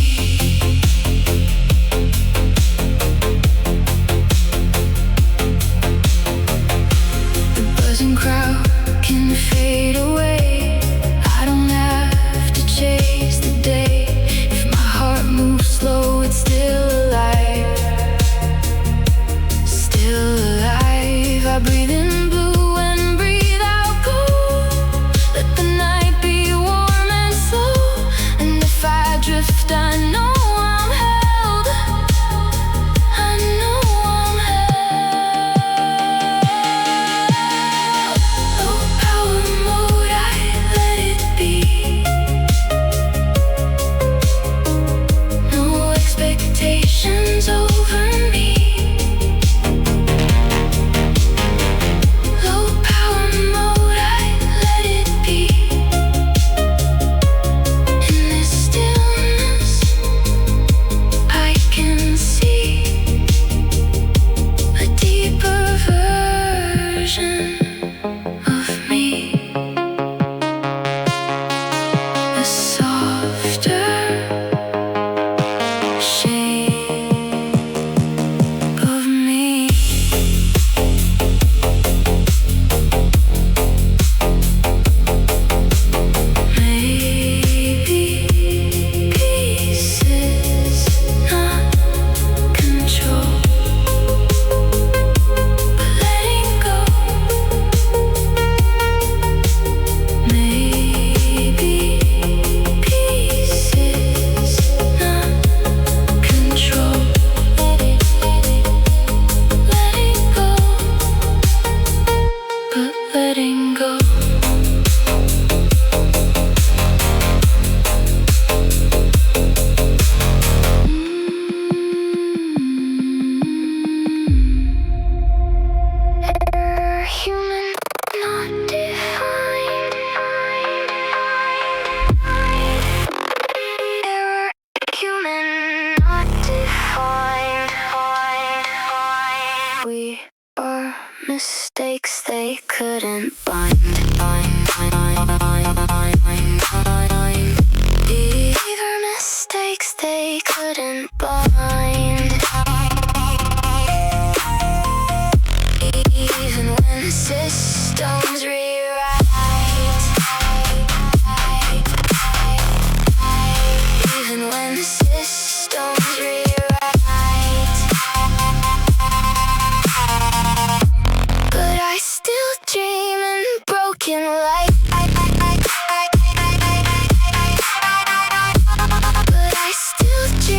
The buzzing crowd can fade away. I don't have to chase the day. If my heart moves slow, it's still alive. Still alive. I breathe in blue and breathe out gold. Let the night be warm and slow. And if I drift, I know I'm held. I know I'm held. Low power mode, I let it be. No expectations over me. Low power mode, I let it be. In this stillness, I can see a deeper version of me. A softer shape of me. Maybe pieces, not control, but letting go. Maybe pieces, not control, letting go, but letting go. Human, not defined. Error, human, not defined. We are mistakes they couldn't bind. Either mistakes they couldn't bind. Even when systems rewrite. Even when systems rewrite. But I still dream in broken light. But I still dream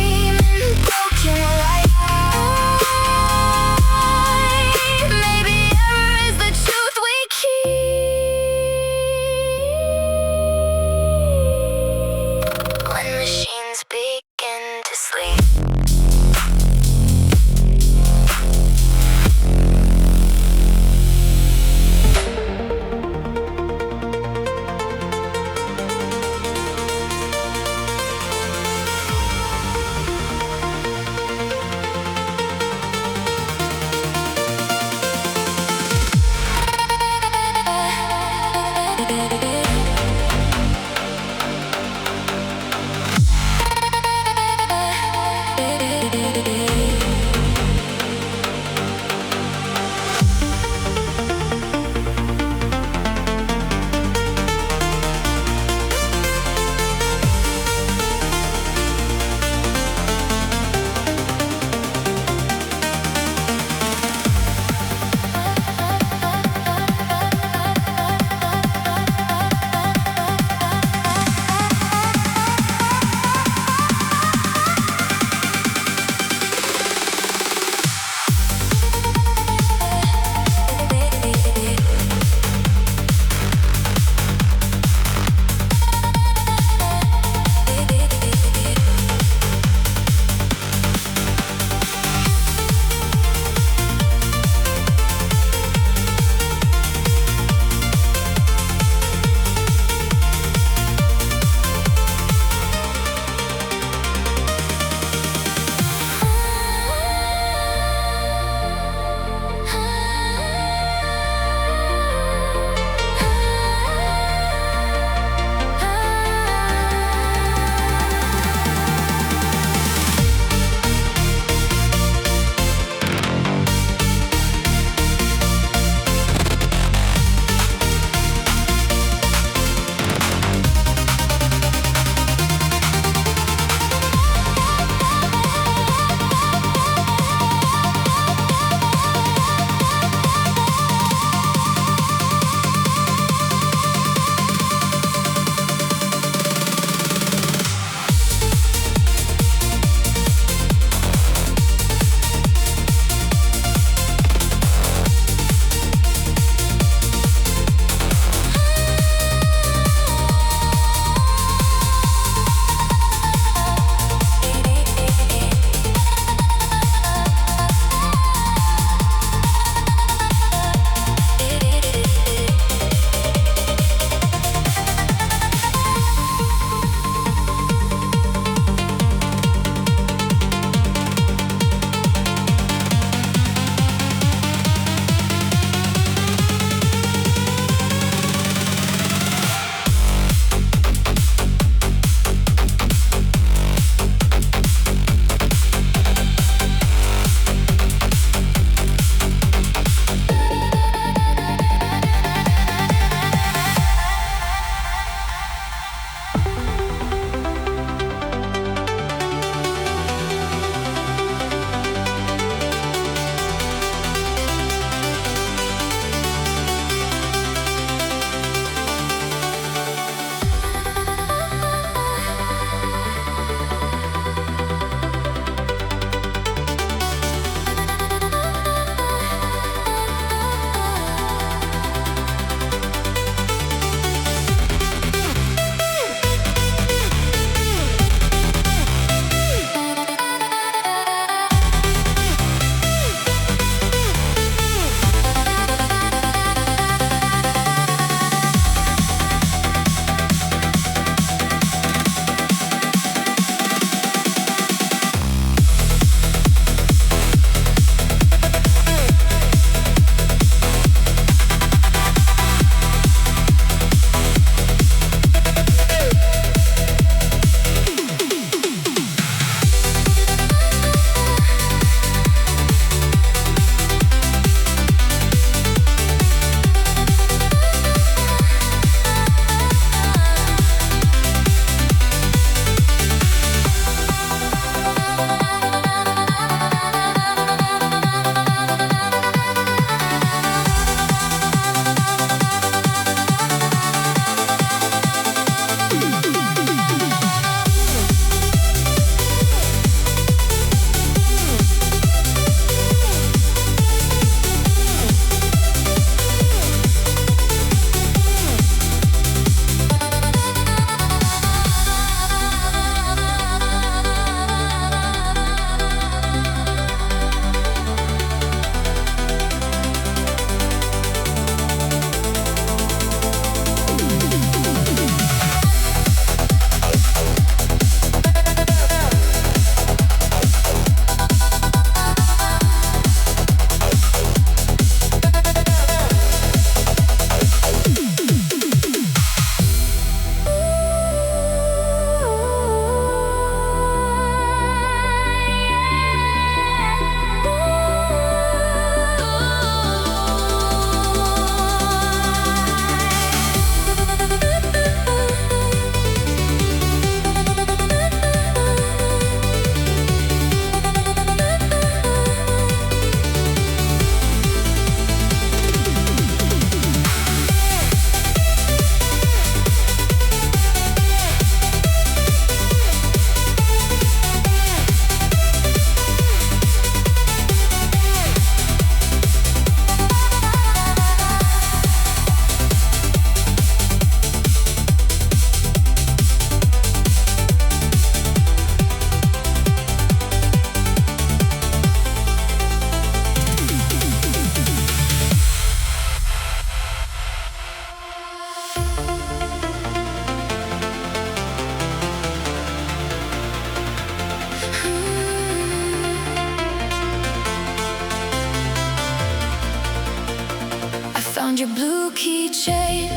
Found your blue keychain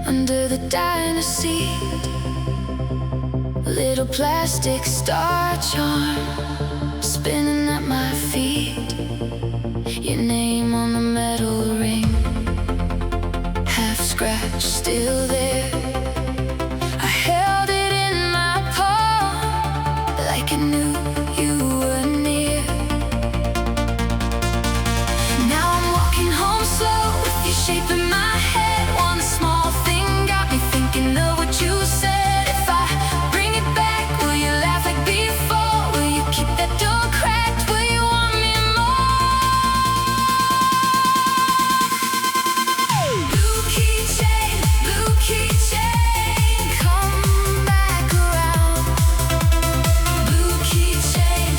under the diner seat. Little plastic star charm spinning at my feet. Your name on the metal ring, half scratch, still there. I held it in my palm like I knew you were near. Now I'm walking home slow with you shaping my head. One small thing got me thinking of what you said. If I bring it back, will you laugh like before? Will you keep that door cracked? Will you want me more? Blue keychain, come back around. Blue keychain,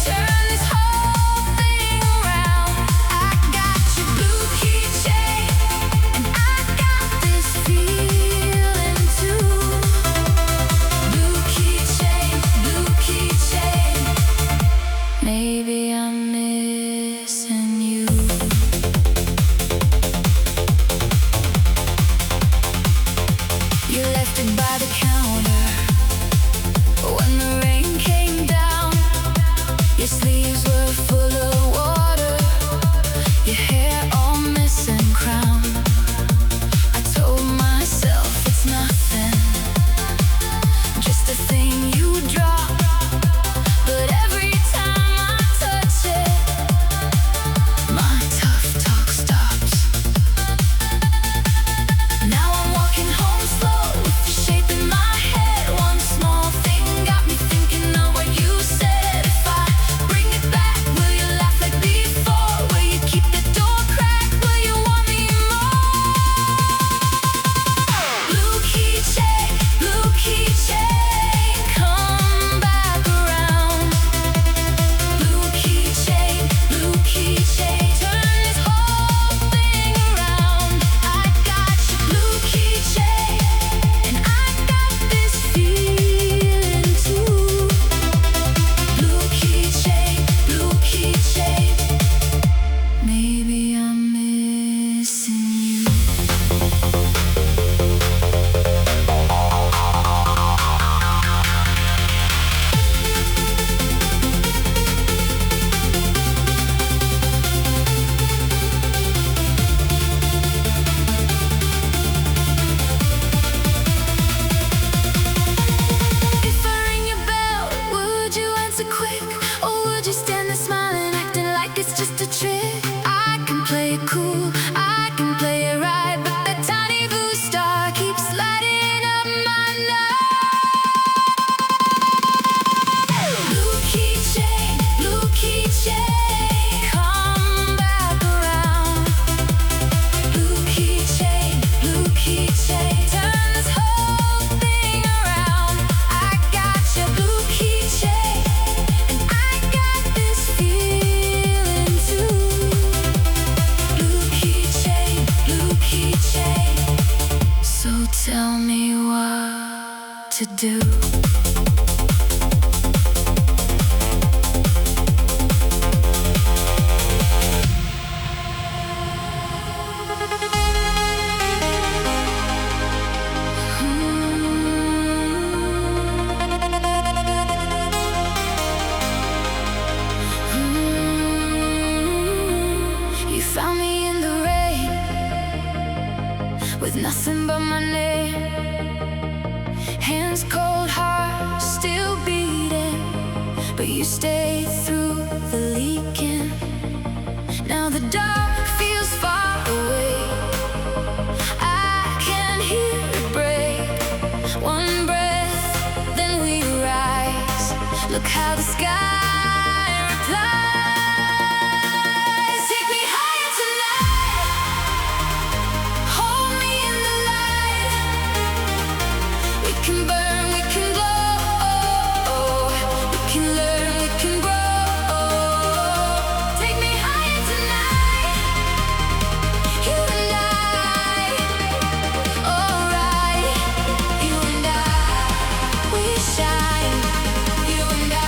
turn this whole thing around. I got your blue keychain, and I got this feeling too. Blue keychain, maybe I'm missing you. You left it by the counter when the rain came down. Your sleeves were full of water, your hair all missing crown. I told myself it's nothing, just a thing you drop. But every time I touch it, my tough talk stops. Now I'm walking home slow with you shaping my head. One small thing got me thinking of what you said. If I bring it back, will you laugh like before? Will you keep the door cracked? Will you want me more? Blue keychain, come back around. Blue keychain, turn this whole thing around. I got your blue keychain, and I got this feeling too. Blue keychain, maybe I'm missing you. If I ring your bell, would you answer quick? Or would you stand there smiling, acting like it's just a trick? I can play it cool, I can play it right, but that tiny blue star keeps lighting up my night. Blue keychain, come back around. Blue keychain, turn this whole thing around. I got your blue keychain, and I got this feeling too. Blue keychain, so tell me what to do. You found me in the rain with nothing but my name. Hands cold, heart still beating, but you stayed through the leaking. Now the dark feels far away, I can hear it break. One breath, then we rise. Look how the sky replies. Take me higher tonight, hold me in the light. We can burn, we can glow, we can learn, we can grow. Take me higher tonight, you and I. Alright, you and I, we shine. You and I.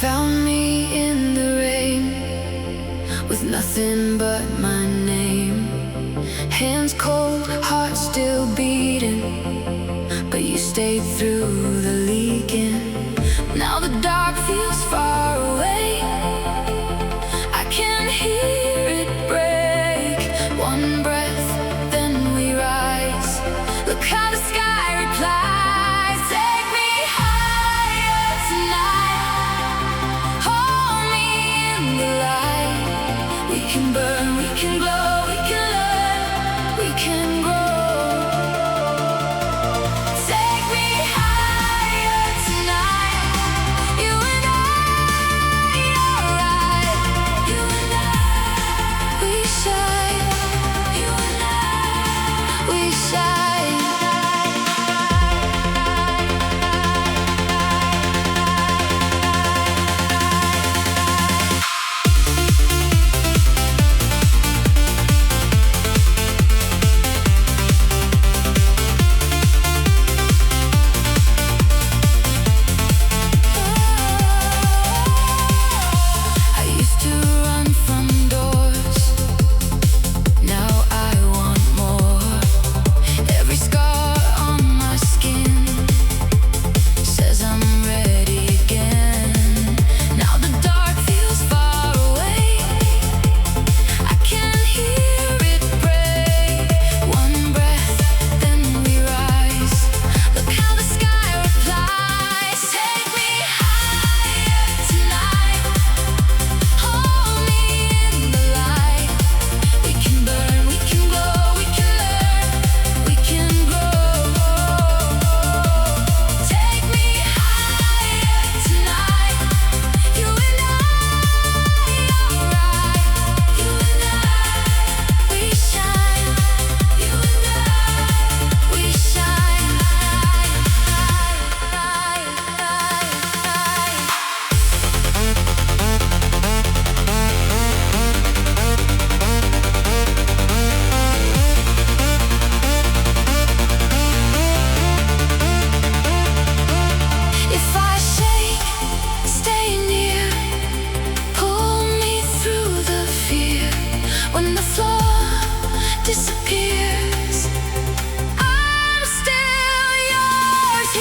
Found me in the rain with nothing but my name. Hands cold, heart still beating, but you stayed through the leaking. Now the dark feels far away, I can hear it break. One breath, then we rise. Look how the sky replies. Take me higher tonight, hold me in the light. We can burn, we can glow, we can learn, we can grow. Take me higher tonight, you and I, alright. You and I, we shine. You and I, we shine. I used to run from doors, now I want more. Every scar on my skin says I'm ready again. Now the dark feels far away, I can hear it break. One breath, then we rise. Look how the sky replies. Take me higher tonight, hold me in the light. We can burn, we can glow, we can learn, we can grow. Take me higher tonight, you and I, alright. You and I, we shine. You and I, we shine. If I shake, stay near, pull me through the fear. When the floor disappears, I'm still yours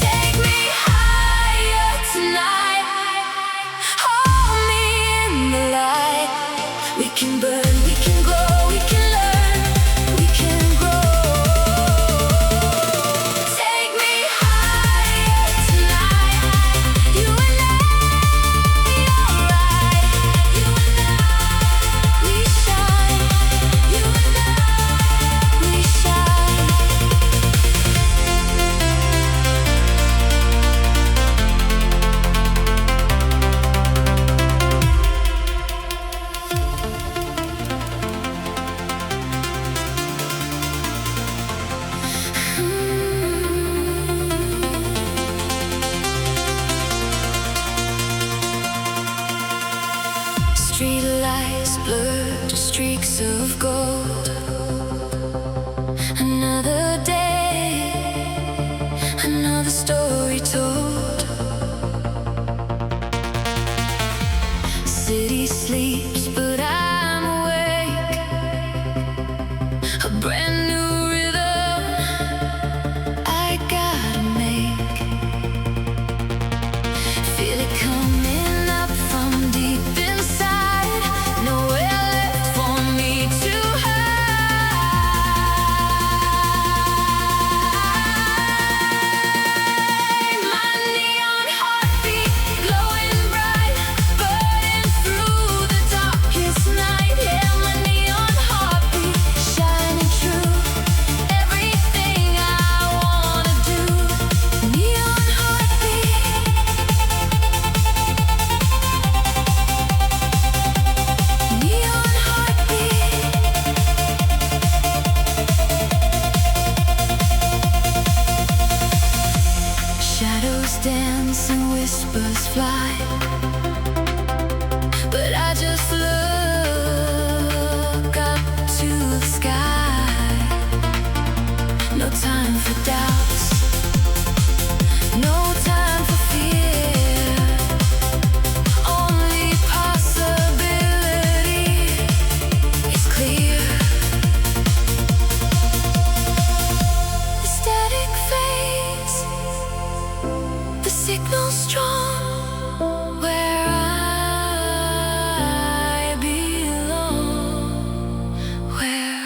Take me higher tonight, hold me in the light. We can burn, we can glow, we can learn, we can grow. brand new rhythm I gotta make. Feel it coming up from deep inside. Nowhere left for me to hide. My neon heartbeat glowing bright, burning through the darkest night. Yeah, my neon heartbeat shining true. Everything I wanna do. Neon heartbeat. Neon heartbeat. Shadows dance and whispers fly, but I just look up to the sky. No time for doubts, no time for fear. Only possibility is clear. The static fades, the signal strong, where I belong. Where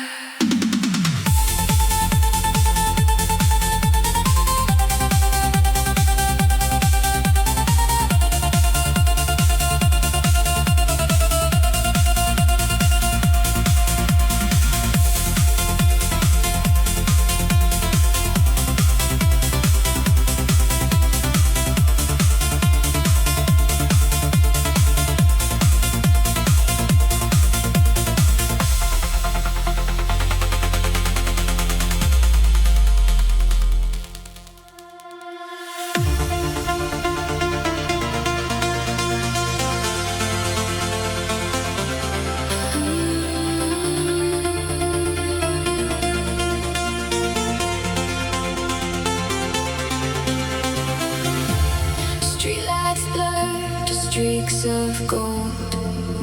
streetlights blur to streaks of gold.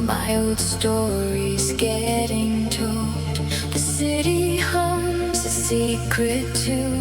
My old story's getting told. The city hums a secret tune.